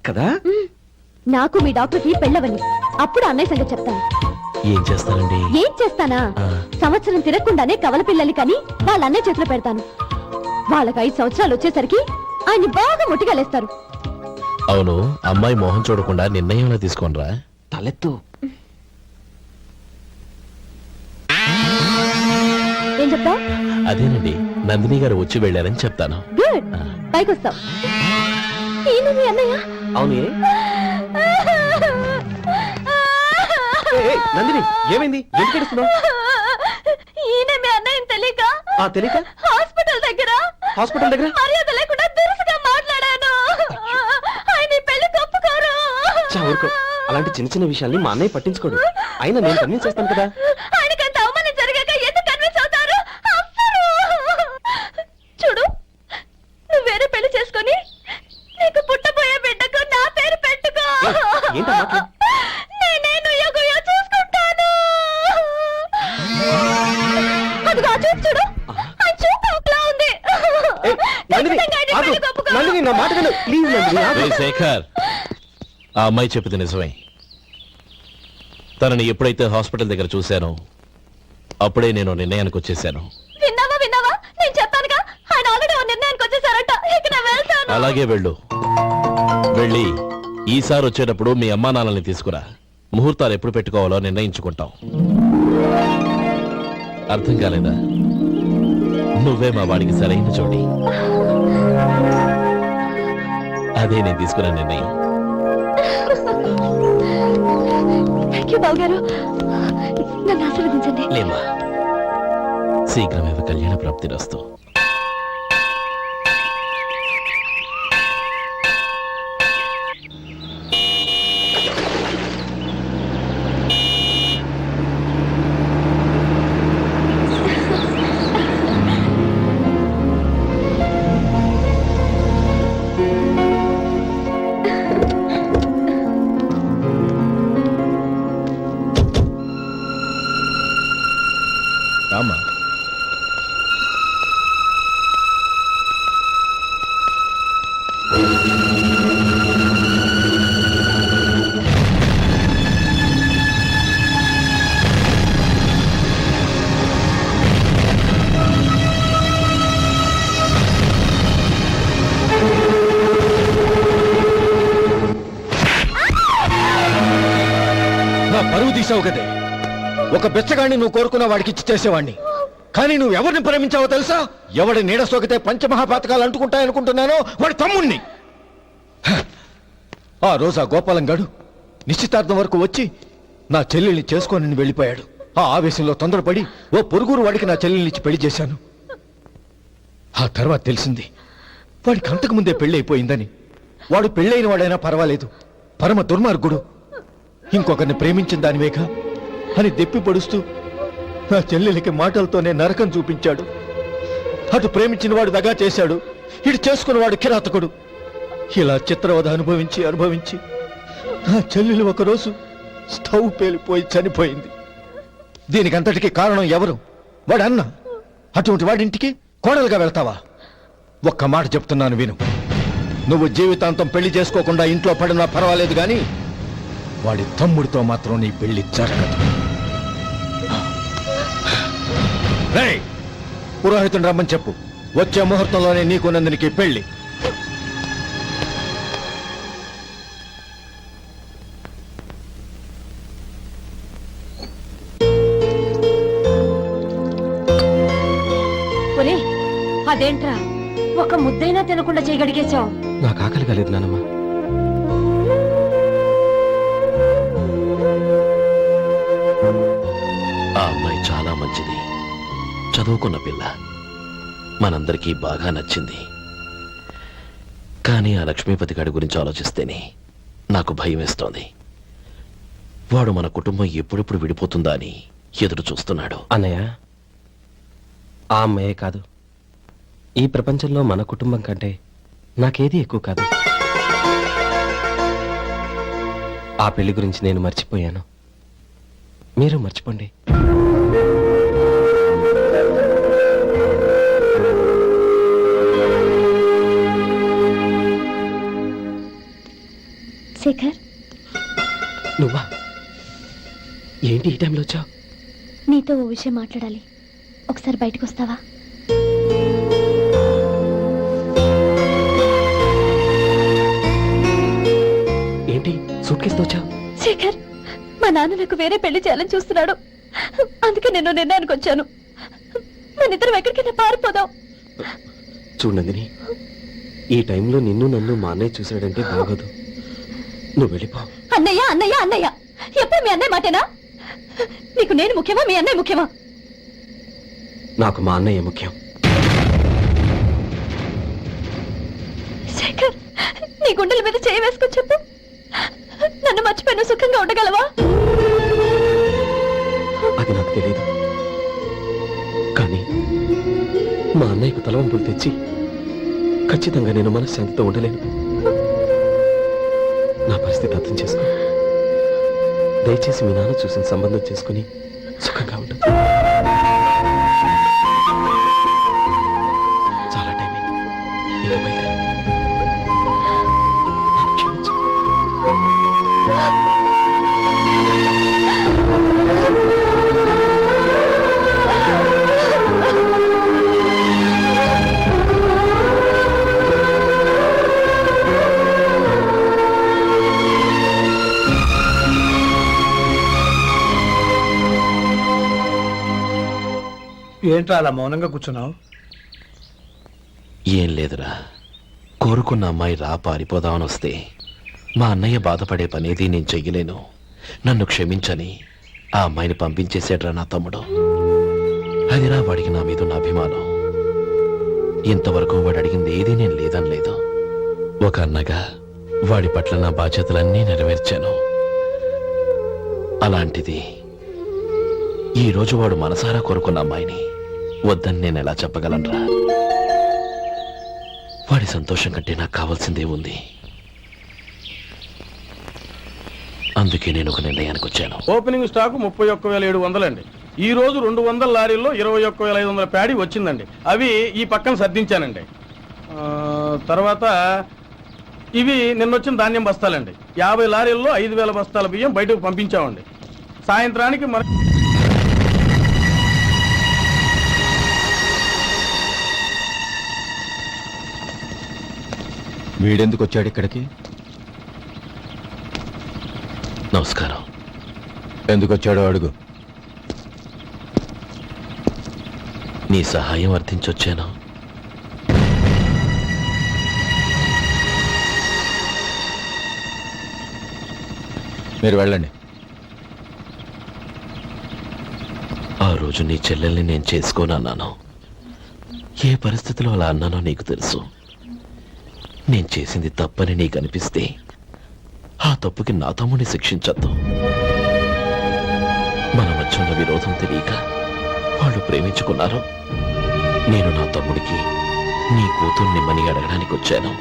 Speaker 13: కదా.
Speaker 5: నాకు మీ డాక్టర్కి పెళ్ళవని అప్పుడు అన్నయ్య సంగతి చెప్తాను.
Speaker 3: ఏం చేస్తారండి?
Speaker 5: ఏం చేస్తానా? సంవత్సరం తిరగకుండానే కవల పిల్లల్ని కని వాళ్ళ అన్నయ్య చేతిలో పెడతాను. వాళ్ళకి 5 సంవత్సరాలు వచ్చేసరికి ఆయన్ని బాగా ముట్టిగలేస్తారు.
Speaker 3: అవును, అమ్మాయి మొహం చూడకుండా నిర్ణయంలో తీసుకోనరా?
Speaker 13: తలెత్తు.
Speaker 5: ఏం చెప్తా?
Speaker 3: అదేనండి, నందిని గారు వచ్చి వెళ్ళారని చెప్తాను.
Speaker 5: గుడ్, పైకొస్తావు. ఈయన మీ అన్నయ్య?
Speaker 13: అవును. నందిని, ఏమైంది? ఎందుకు ఏడుస్తున్నావు?
Speaker 5: ఈయన మీ అన్నయ్యని తెలియక
Speaker 13: తెలియక
Speaker 5: హాస్పిటల్ దగ్గర మర్యాద లేకుండా దురుసుగా మాట్లాడాను. ఆయన ఈ పెళ్లి ఒప్పుకోరు.
Speaker 13: ఊరుకో. అలాంటి చిన్న చిన్న విషయాల్ని మా అన్నయ్య పట్టించుకోడు. అయినా నేను కన్విన్స్ చేస్తాను కదా.
Speaker 5: ఆయనకంత అవమానం జరిగాక ఎందుకు కన్విన్స్ అవుతారు? చూడు, నువ్వు వేరే పెళ్లి చేసుకొని నీకు పుట్టబోయే బిడ్డకు నా పేరు పెట్టుకో.
Speaker 13: ఏంటమ్మా?
Speaker 5: నేనే నుయ్యగుయ్య చూసుకుంటాను. అదిగో ఆ చూపు చూడు, ఆ చూపు ఒకలా ఉంది.
Speaker 13: నందిని, నా మాట విను ప్లీజ్. నందిని,
Speaker 3: శేఖర్, ఆ అమ్మాయి చెప్పింది నిజమే. తనని ఎప్పుడైతే హాస్పిటల్ దగ్గర చూశానో అప్పుడే నేను నిర్ణయానికి వచ్చేసాను.
Speaker 5: విన్నావా? నేను చెప్పానుగా, ఆయన ఆల్రెడీ ఓ నిర్ణయానికి వచ్చేసారట. ఇక నేను వెళ్తాను.
Speaker 3: అలాగే వెళ్ళు. వెళ్ళి ఈసారి వచ్చేటప్పుడు మీ అమ్మా నాన్నల్ని తీసుకురా. ముహూర్తాలు ఎప్పుడు పెట్టుకోవాలో నిర్ణయించుకుంటాం. అర్థం కాలేదా? నువ్వే మా వాడికి సరైన చోటి. అదే నేను తీసుకున్న నిర్ణయం.
Speaker 5: బావగారు, నన్ను ఆశీర్వదించండి.
Speaker 3: లేమ్మా, శీఘ్రమేవ కళ్యాణ ప్రాప్తి రస్తు. రామ్మా.
Speaker 10: నా పరువు తీసావు కదే. ఒక బెచ్చగాడిని నువ్వు కోరుకున్న వాడికి ఇచ్చి చేసేవాడిని. కానీ నువ్వు ఎవరిని ప్రేమించావో తెలుసా? ఎవడి నీడ సోకితే పంచమహాపాతకాలు అంటుకుంటాయనుకుంటున్నానో వాడి తమ్ముణ్ణి. ఆ రోజు ఆ గోపాలం గాడు నిశ్చితార్థం వరకు వచ్చి నా చెల్లెల్ని చేసుకొని వెళ్ళిపోయాడు. ఆ ఆవేశంలో తొందరపడి ఓ పొరుగురు వాడికి నా చెల్లెల్ని ఇచ్చి పెళ్లి చేశాను. ఆ తర్వాత తెలిసింది వాడికి అంతకు ముందే పెళ్లి అయిపోయిందని. వాడు పెళ్ళైన వాడైనా పర్వాలేదు, పరమ దుర్మార్గుడు. ఇంకొకరిని ప్రేమించిన దానివేగా అని దెప్పి పొడుస్తూ నా చెల్లెలికి మాటలతోనే నరకం చూపించాడు. అటు ప్రేమించిన వాడు దగా చేశాడు, ఇటు చేసుకున్నవాడు కిరాతకుడు. ఇలా చిత్రవద అనుభవించి నా చెల్లెలు ఒకరోజు స్టవ్ పేలిపోయి చనిపోయింది. దీనికంతటికి కారణం ఎవరు? వాడు అన్న. అటువంటి వాడింటికి కోడలుగా వెళ్తావా? ఒక్క మాట చెప్తున్నాను విను. నువ్వు జీవితాంతం పెళ్లి చేసుకోకుండా ఇంట్లో పడినా పర్వాలేదు గాని వాడి తమ్ముడితో మాత్రం నీ పెళ్లి జరగదు. పురోహితుని రమ్మని చెప్పు. వచ్చే ముహూర్తంలోనే నీకు నందినికి పెళ్లి.
Speaker 5: అదేంట్రా, ఒక ముద్దైనా తినకుండా చేయగడిగేశావు?
Speaker 13: నాకు ఆకలి కాలేదు నానమ్మ.
Speaker 3: ఆ అమ్మాయి చాలా మంచిది, చదువుకున్న పిల్ల, మనందరికీ బాగా నచ్చింది. కానీ ఆ లక్ష్మీపతి గారి గురించి ఆలోచిస్తేనే నాకు భయం వేస్తోంది. వాడు మన కుటుంబం ఎప్పుడెప్పుడు విడిపోతుందా అని ఎదురు చూస్తున్నాడు.
Speaker 13: అన్నయ్య, ఆ అమ్మాయే కాదు, ఈ ప్రపంచంలో మన కుటుంబం కంటే నాకేది ఎక్కువ కాదు. ఆ పెళ్లి గురించి నేను మర్చిపోయాను, మీరు మర్చిపోండి.
Speaker 5: శేఖర్,
Speaker 13: నువ్వా? ఏంటి ఈ టైంలో వచ్చావు?
Speaker 5: నీతో ఓ విషయం మాట్లాడాలి. ఒకసారి బయటకు వస్తావా?
Speaker 13: ఏంటి సూట్ కేసుతో వచ్చావు?
Speaker 1: శేఖర్, మా నాన్న నాకు వేరే పెళ్లి చేయాలని చూస్తున్నాడు. అందుకే నేను నిర్ణయానికి వచ్చాను. మనిద్దరం ఎక్కడికైనా పారిపోదాం.
Speaker 13: చూడండి, ఈ టైంలో నిన్ను నన్ను మా అన్నయ్య చూశాడంటే బాగోదు. నువ్వు వెళ్ళిపో.
Speaker 1: అన్నయ్య అన్నయ్య అన్నయ్య, ఎప్పుడు మీ అన్నయ్య మాటేనా? నీకు నేను ముఖ్యమా, మీ అన్నయ్య ముఖ్యమా?
Speaker 13: నాకు మా అన్నయ్య ముఖ్యం.
Speaker 1: శేఖర్, నీ గుండెల మీద చేయి వేసుకొని చెప్పు, నన్ను మర్చిపోయిన సుఖంగా ఉండగలవా?
Speaker 13: అది నాకు తెలియదు, కానీ మా అన్నయ్యకు తలవంపులు తెచ్చి ఖచ్చితంగా నేను మనశ్శాంతితో ఉండలేను. నా పరిస్థితి అర్థం చేసుకో. దయచేసి మీ నాన్న చూసిన సంబంధం చేసుకుని సుఖంగా ఉంటుంది. చాలా టైం అయింది, ఇంకా బయలుదేరు. నన్ను క్షమించు.
Speaker 4: ఏంట్రా అలా మౌనంగా కూర్చున్నావు?
Speaker 3: ఏం లేదురా, కోరుకున్న అమ్మాయి రా పారిపోదామని వస్తే మా అన్నయ్య బాధపడే పనేది నేను చెయ్యలేను, నన్ను క్షమించని ఆ అమ్మాయిని పంపించేసాడ్రా నా తమ్ముడు. అదిరా వాడికి నా మీద ఉన్న అభిమానం. ఇంతవరకు వాడు అడిగింది ఏదీ నేను లేదనలేదు. ఒక అన్నగా వాడి పట్ల నా బాధ్యతలన్నీ నెరవేర్చాను. అలాంటిది ఈరోజు వాడు మనసారా కోరుకున్న అమ్మాయిని వద్దని నేను ఎలా చెప్పగలనురా? వాడి సంతోషం కంటే నాకు కావాల్సిందే ఉంది. అందుకే నేను ఒక నిర్ణయానికి వచ్చాను.
Speaker 7: ఓపెనింగ్ స్టాక్ 31,700 అండి. ఈ రోజు 200 లారీల్లో 21,500 ప్యాడీ వచ్చిందండి. అవి ఈ పక్కన సర్దించానండి. తర్వాత ఇవి నిన్నొచ్చిన ధాన్యం బస్తాలండి. 50 లారీల్లో 5,000 బస్తాల బియ్యం బయటకు పంపించామండి. సాయంత్రానికి మన
Speaker 10: వీడెందుకు వచ్చాడు ఇక్కడికి?
Speaker 3: నమస్కారం.
Speaker 10: ఎందుకు వచ్చాడో అడుగు.
Speaker 3: నీ సహాయం అర్థించొచ్చాను.
Speaker 10: మీరు వెళ్ళండి.
Speaker 3: ఆ రోజు నీ చెల్లెల్ని నేను చేసుకోనన్నాను. ఏ పరిస్థితిలో అలా అన్నానో నీకు తెలుసు. నేను చేసింది తప్పని నీకు అనిపిస్తే ఆ తప్పుకి నా తమ్ముడిని శిక్షించద్దు. మన మధ్య ఉన్న విరోధం తెలియక వాళ్ళు ప్రేమించుకున్నారు. నేను నా తమ్ముడికి నీ కూతుర్ని మని అడగడానికి వచ్చాను.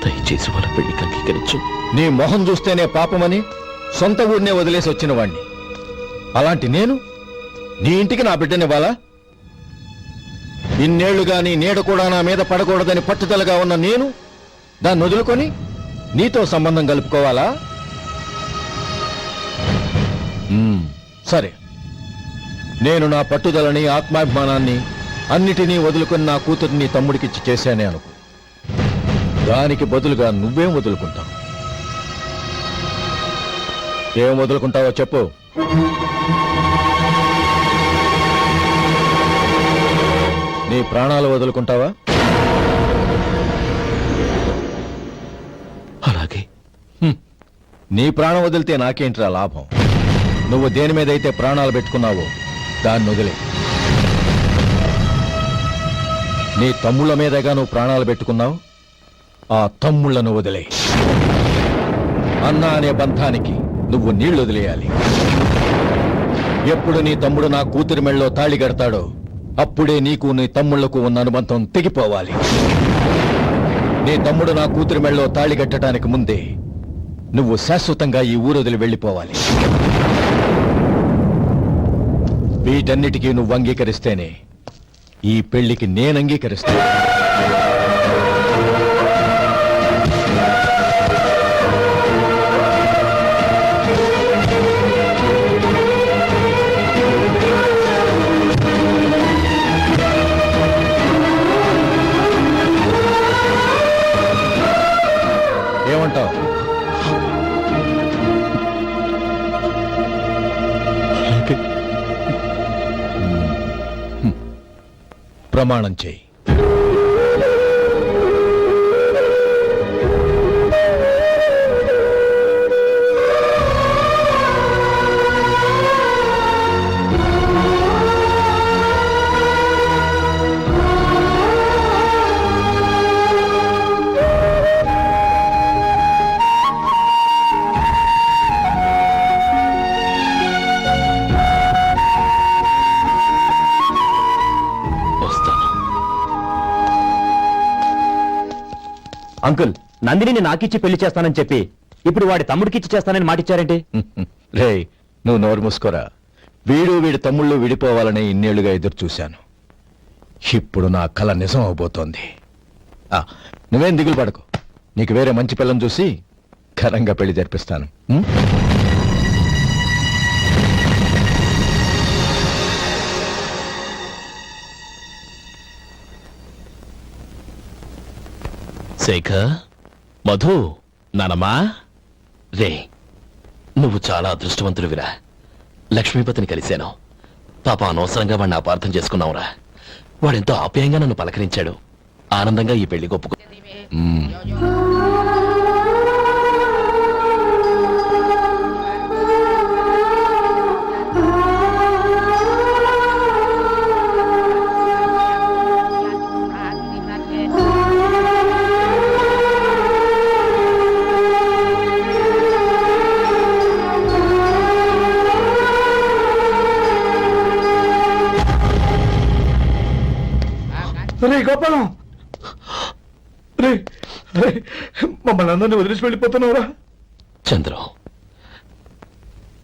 Speaker 3: దయచేసి వాళ్ళ పెళ్లికి అంగీకరించు.
Speaker 10: నీ మొహం చూస్తేనే పాపమని సొంత ఊరినే వదిలేసి వచ్చిన వాణ్ణి. అలాంటి నేను నీ ఇంటికి నా బిడ్డనివ్వాలా? ఇన్నేళ్లుగా నీ నీడ కూడా నా మీద పడకూడదని పట్టుదలగా ఉన్న నేను దాన్ని వదులుకొని నీతో సంబంధం కలుపుకోవాలా? సరే, నేను నా పట్టుదలని ఆత్మాభిమానాన్ని అన్నిటినీ వదులుకొని నా కూతురిని తమ్ముడికిచ్చి చేశానే అనుకో. దానికి బదులుగా నువ్వేం వదులుకుంటావు? ఏం వదులుకుంటావో చెప్పు. నీ ప్రాణాలు వదులుకుంటావా?
Speaker 3: అలాగే.
Speaker 10: నీ ప్రాణం వదిలితే నాకేంట్రా లాభం? నువ్వు దేని మీదైతే ప్రాణాలు పెట్టుకున్నావో దాన్ని వదిలే. నీ తమ్ముళ్ళ మీదగా నువ్వు ప్రాణాలు పెట్టుకున్నావు, ఆ తమ్ముళ్లను వదిలే. అన్న అనే బంధానికి నువ్వు నీళ్లు వదిలేయాలి. ఎప్పుడు నీ తమ్ముడు నా కూతురి మెళ్ళలో తాళి కడతాడో అప్పుడే నీకు నీ తమ్ముళ్లకు ఉన్న అనుబంధం తెగిపోవాలి. నీ తమ్ముడు నా కూతురి మెళ్ళలో తాళి కట్టడానికి ముందే నువ్వు శాశ్వతంగా ఈ ఊరొదిలి వెళ్ళిపోవాలి. వీటన్నిటికీ నువ్వు అంగీకరిస్తేనే ఈ పెళ్లికి నేను అంగీకరిస్తాను. ఏమంటావు? ప్రమాణం చేయి.
Speaker 2: అంకుల్, నందిని నాకిచ్చి పెళ్లి చేస్తానని చెప్పి ఇప్పుడు వాడి తమ్ముడికిచ్చి చేస్తానని మాటిచ్చారేంటి?
Speaker 10: రే, నువ్వు నోరు మూసుకోరా. వీడి తమ్ముళ్ళు విడిపోవాలని ఇన్నేళ్లుగా ఎదురు చూశాను. ఇప్పుడు నా కల నిజం అవబోతోంది. నువ్వేం దిగులు పడకు. నీకు వేరే మంచి పిల్లని చూసి ఘనంగా పెళ్లి జరిపిస్తాను.
Speaker 3: శేఖర్, మధు, నానమ్మా, రే, నువ్వు చాలా అదృష్టవంతుడివిరా. లక్ష్మీపతిని కలిశాను. పాప అనవసరంగా వాడిని అపార్థం చేసుకున్నావురా. వాడెంతో ఆప్యాయంగా నన్ను పలకరించాడు. ఆనందంగా ఈ పెళ్లి ఒప్పుకో.
Speaker 8: రే గోపాలం, రే రే, మమ్మల్ని అందరినీ వదిలేసి వెళ్ళిపోతున్నావురా?
Speaker 3: చంద్రం,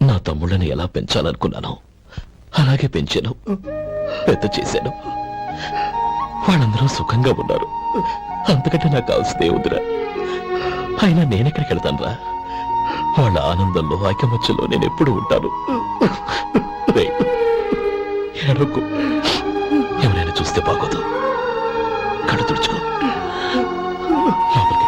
Speaker 3: నా తమ్ముళ్ళని ఎలా పెంచాలనుకున్నానో అలాగే పెంచాను, పెద్ద చేశాను. వాళ్ళందరూ సుఖంగా ఉన్నారు. అంతకంటే నాకు కావాల్సిందే వద్దురా. అయినా నేనెక్కడికి వెళ్తానురా? వాళ్ళ ఆనందంలో ఐకమత్యంలో నేను ఎప్పుడు ఉంటాను. ఏడోకు, ఎవరైనా చూస్తే బాగోదు. కళ్ళు తుడుచుకో. లోపలికి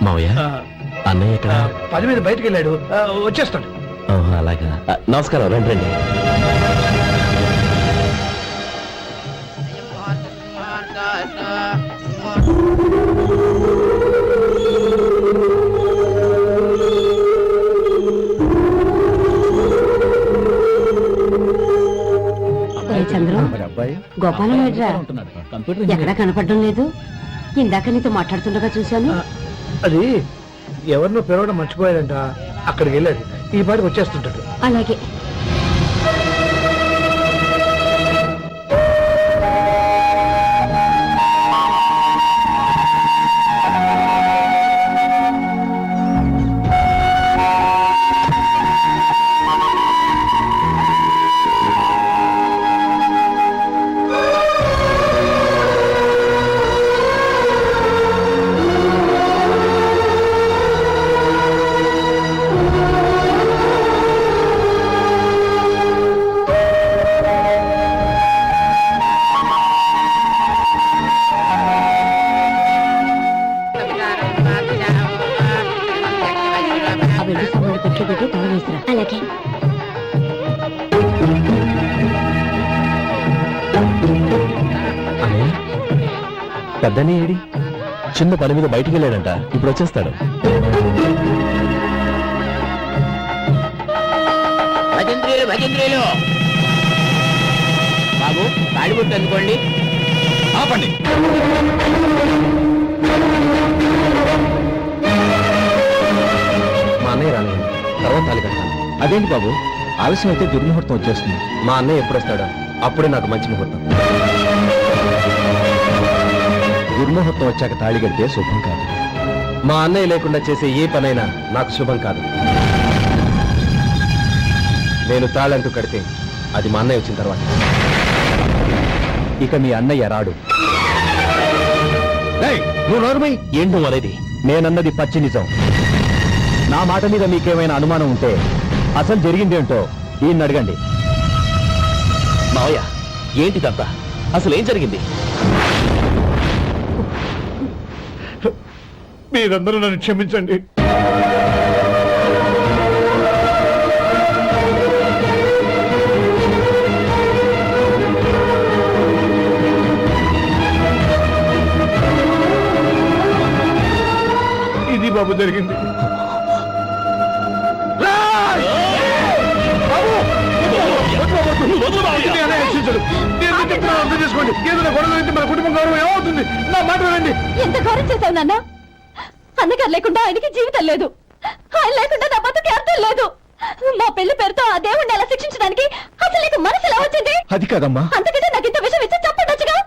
Speaker 3: మావయ్య, అన్నయ్య ఎక్కడ?
Speaker 4: 10 మీద బయటకు వెళ్ళాడు, వచ్చేస్తాడు.
Speaker 3: అలాగా. నమస్కారం, రండి రండి.
Speaker 1: చంద్రం, గోపాలం ఎక్కడా కనపడడం లేదు. ఇందాక నీతో మాట్లాడుతుండగా చూశాను.
Speaker 4: అది ఎవరినో పిలవడం మర్చిపోయాడంట, అక్కడికి వెళ్ళాడు. ఈ పాటికి వచ్చేస్తుంటాడు.
Speaker 1: అలాగే.
Speaker 3: పెద్దని ఏడి చిన్న పని మీద బయటికి వెళ్ళాడంట, ఇప్పుడు వచ్చేస్తాడు.
Speaker 9: భజంత్రీలు భజంత్రీలు బాబు తాడిబొట్టు అందుకోండి.
Speaker 6: ఆపండి.
Speaker 3: మా అన్నయ్య రాలేదు, తర్వాత తాళి కట్టాను. అదేంటి బాబు, ఆలస్యం అయితే దుర్ముహూర్తం వచ్చేస్తుంది. మా అన్నయ్య ఎప్పుడు వస్తాడో అప్పుడే నాకు మంచి ముహూర్తం. దుర్ముహూర్తం వచ్చాక తాళి కడితే శుభం కాదు. మా అన్నయ్య లేకుండా చేసే ఏ పనైనా నాకు శుభం కాదు. నేను తాళంటూ కడితే అది మా అన్నయ్య వచ్చిన తర్వాత. ఇక మీ అన్నయ్య రాడు. నువ్వు నోర్మై ఏంటో అనేది? నేనన్నది పచ్చి నిజం. నా మాట మీద మీకేమైనా అనుమానం ఉంటే అసలు జరిగిందేంటో ఈయన్ని అడగండి. మావయ్య, ఏంటిదంతా? అసలు ఏం జరిగింది?
Speaker 8: మీరందరూ నన్ను క్షమించండి. ఇది బాబు జరిగింది. అర్థం చేసుకోండి. ఏదైనా గొడవలు అయితే మన కుటుంబం గౌరవం ఏమవుతుంది? నా మాట వినండి.
Speaker 1: ఎంత గౌరవం చేశావు నాన్న? అన్నగారు లేకుండా ఆయనకి జీవితం లేదు, ఆయన లేకుండా నా బతుకి అర్థం లేదు. మా పెళ్లి పేరుతో ఆ దేవుణ్ణి ఎలా శిక్షించడానికి అసలు నీకు మనసు ఎలా వచ్చింది?
Speaker 3: అది కాదమ్మా.
Speaker 1: అందుకంటే నాకు ఇంత విషయం ఇచ్చి చెప్పండొచ్చుగా.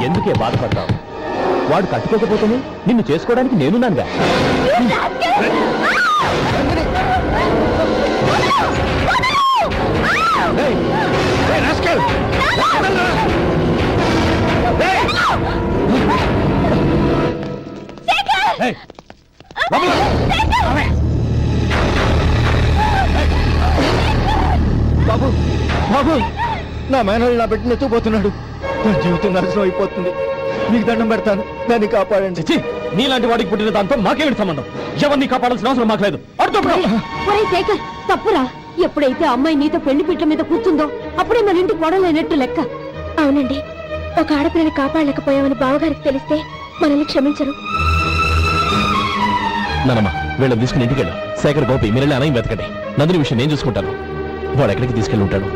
Speaker 3: ఎందుకే బాధపడతావు? వాడు కట్టుకోకపోతేనే నిన్ను చేసుకోవడానికి నేనున్నానుగా. బాబు బాబు, నా మేనల్ని నా బిడ్డను ఎత్తుకుపోతున్నాడు. నా జీవితం నాశనం అయిపోతుంది. మీకు దండం పెడతాను, దాన్ని కాపాడండి. నీలాంటి వాడికి పుట్టిన దాంతో మాకేమిటి సంబంధం? ఎవరిని కాపాడాల్సిన అవసరం మాకు లేదు.
Speaker 1: ఒరేయ్ శేఖర్, తప్పురా. ఎప్పుడైతే అమ్మాయి నీతో పెళ్లి పీటల మీద కూర్చుందో అప్పుడే మన ఇంటి గొడవలైనట్టు లెక్క.
Speaker 5: అవునండి, ఒక ఆడపిల్లని కాపాడలేకపోయామని బావగారికి తెలిస్తే మనల్ని క్షమించరు.
Speaker 3: నానమ్మ, వీళ్ళని తీసుకుని ఇంటికి వెళ్ళు. శేఖర్, గోపి, మీరెళ్ళి అన్నయ్య వెతకండి. నందిని విషయం నేను చూసుకుంటాను. వాడు ఎక్కడికి తీసుకెళ్ళి ఉంటాడు?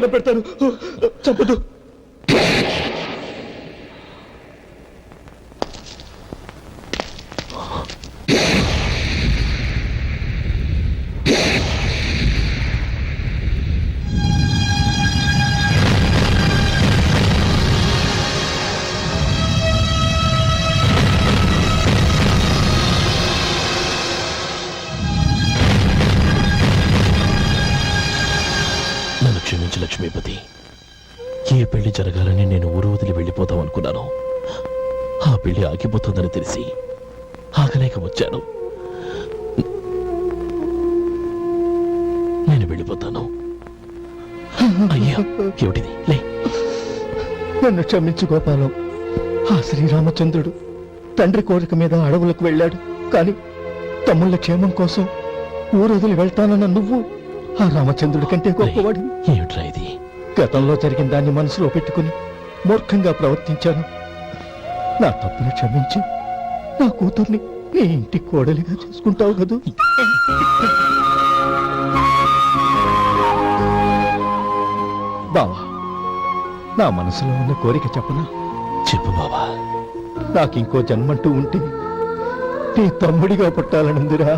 Speaker 8: దండం పెడతాను, చంపదు.
Speaker 3: నన్ను క్షమించు లక్ష్మీపతి. ఏ పెళ్లి జరగాలని నేను ఊరు వదిలి వెళ్ళిపోతాం అనుకున్నాను. ఆ పెళ్లి ఆగిపోతుందని తెలిసి ఆగలేక వచ్చాను. నేను వెళ్ళిపోతాను. అయ్యా, ఏమిటిది? లే.
Speaker 8: నన్ను క్షమించు గోపాలం. ఆ శ్రీరామచంద్రుడు తండ్రి కోరిక మీద అడవులకు వెళ్ళాడు, కానీ తమ్ముళ్ళ క్షేమం కోసం ఊరొదిలి వెళ్తానన్న నువ్వు ఆ రామచంద్రుడి కంటే గొప్పవాడివి.
Speaker 3: ఏమిట్రా ఇది?
Speaker 8: గతంలో జరిగిన దాన్ని మనసులో పెట్టుకుని మూర్ఖంగా ప్రవర్తించాను. నా తప్పుని క్షమించి నా కూతుర్ని నీ ఇంటి కోడలిగా చేసుకుంటావు కదూ? బావా, నా మనసులో ఉన్న కోరిక చెప్పనా?
Speaker 3: చెప్పు బావా.
Speaker 8: నాకింకో జన్మంటూ ఉంటే నీ తమ్ముడిగా పుట్టాలనుందిరా.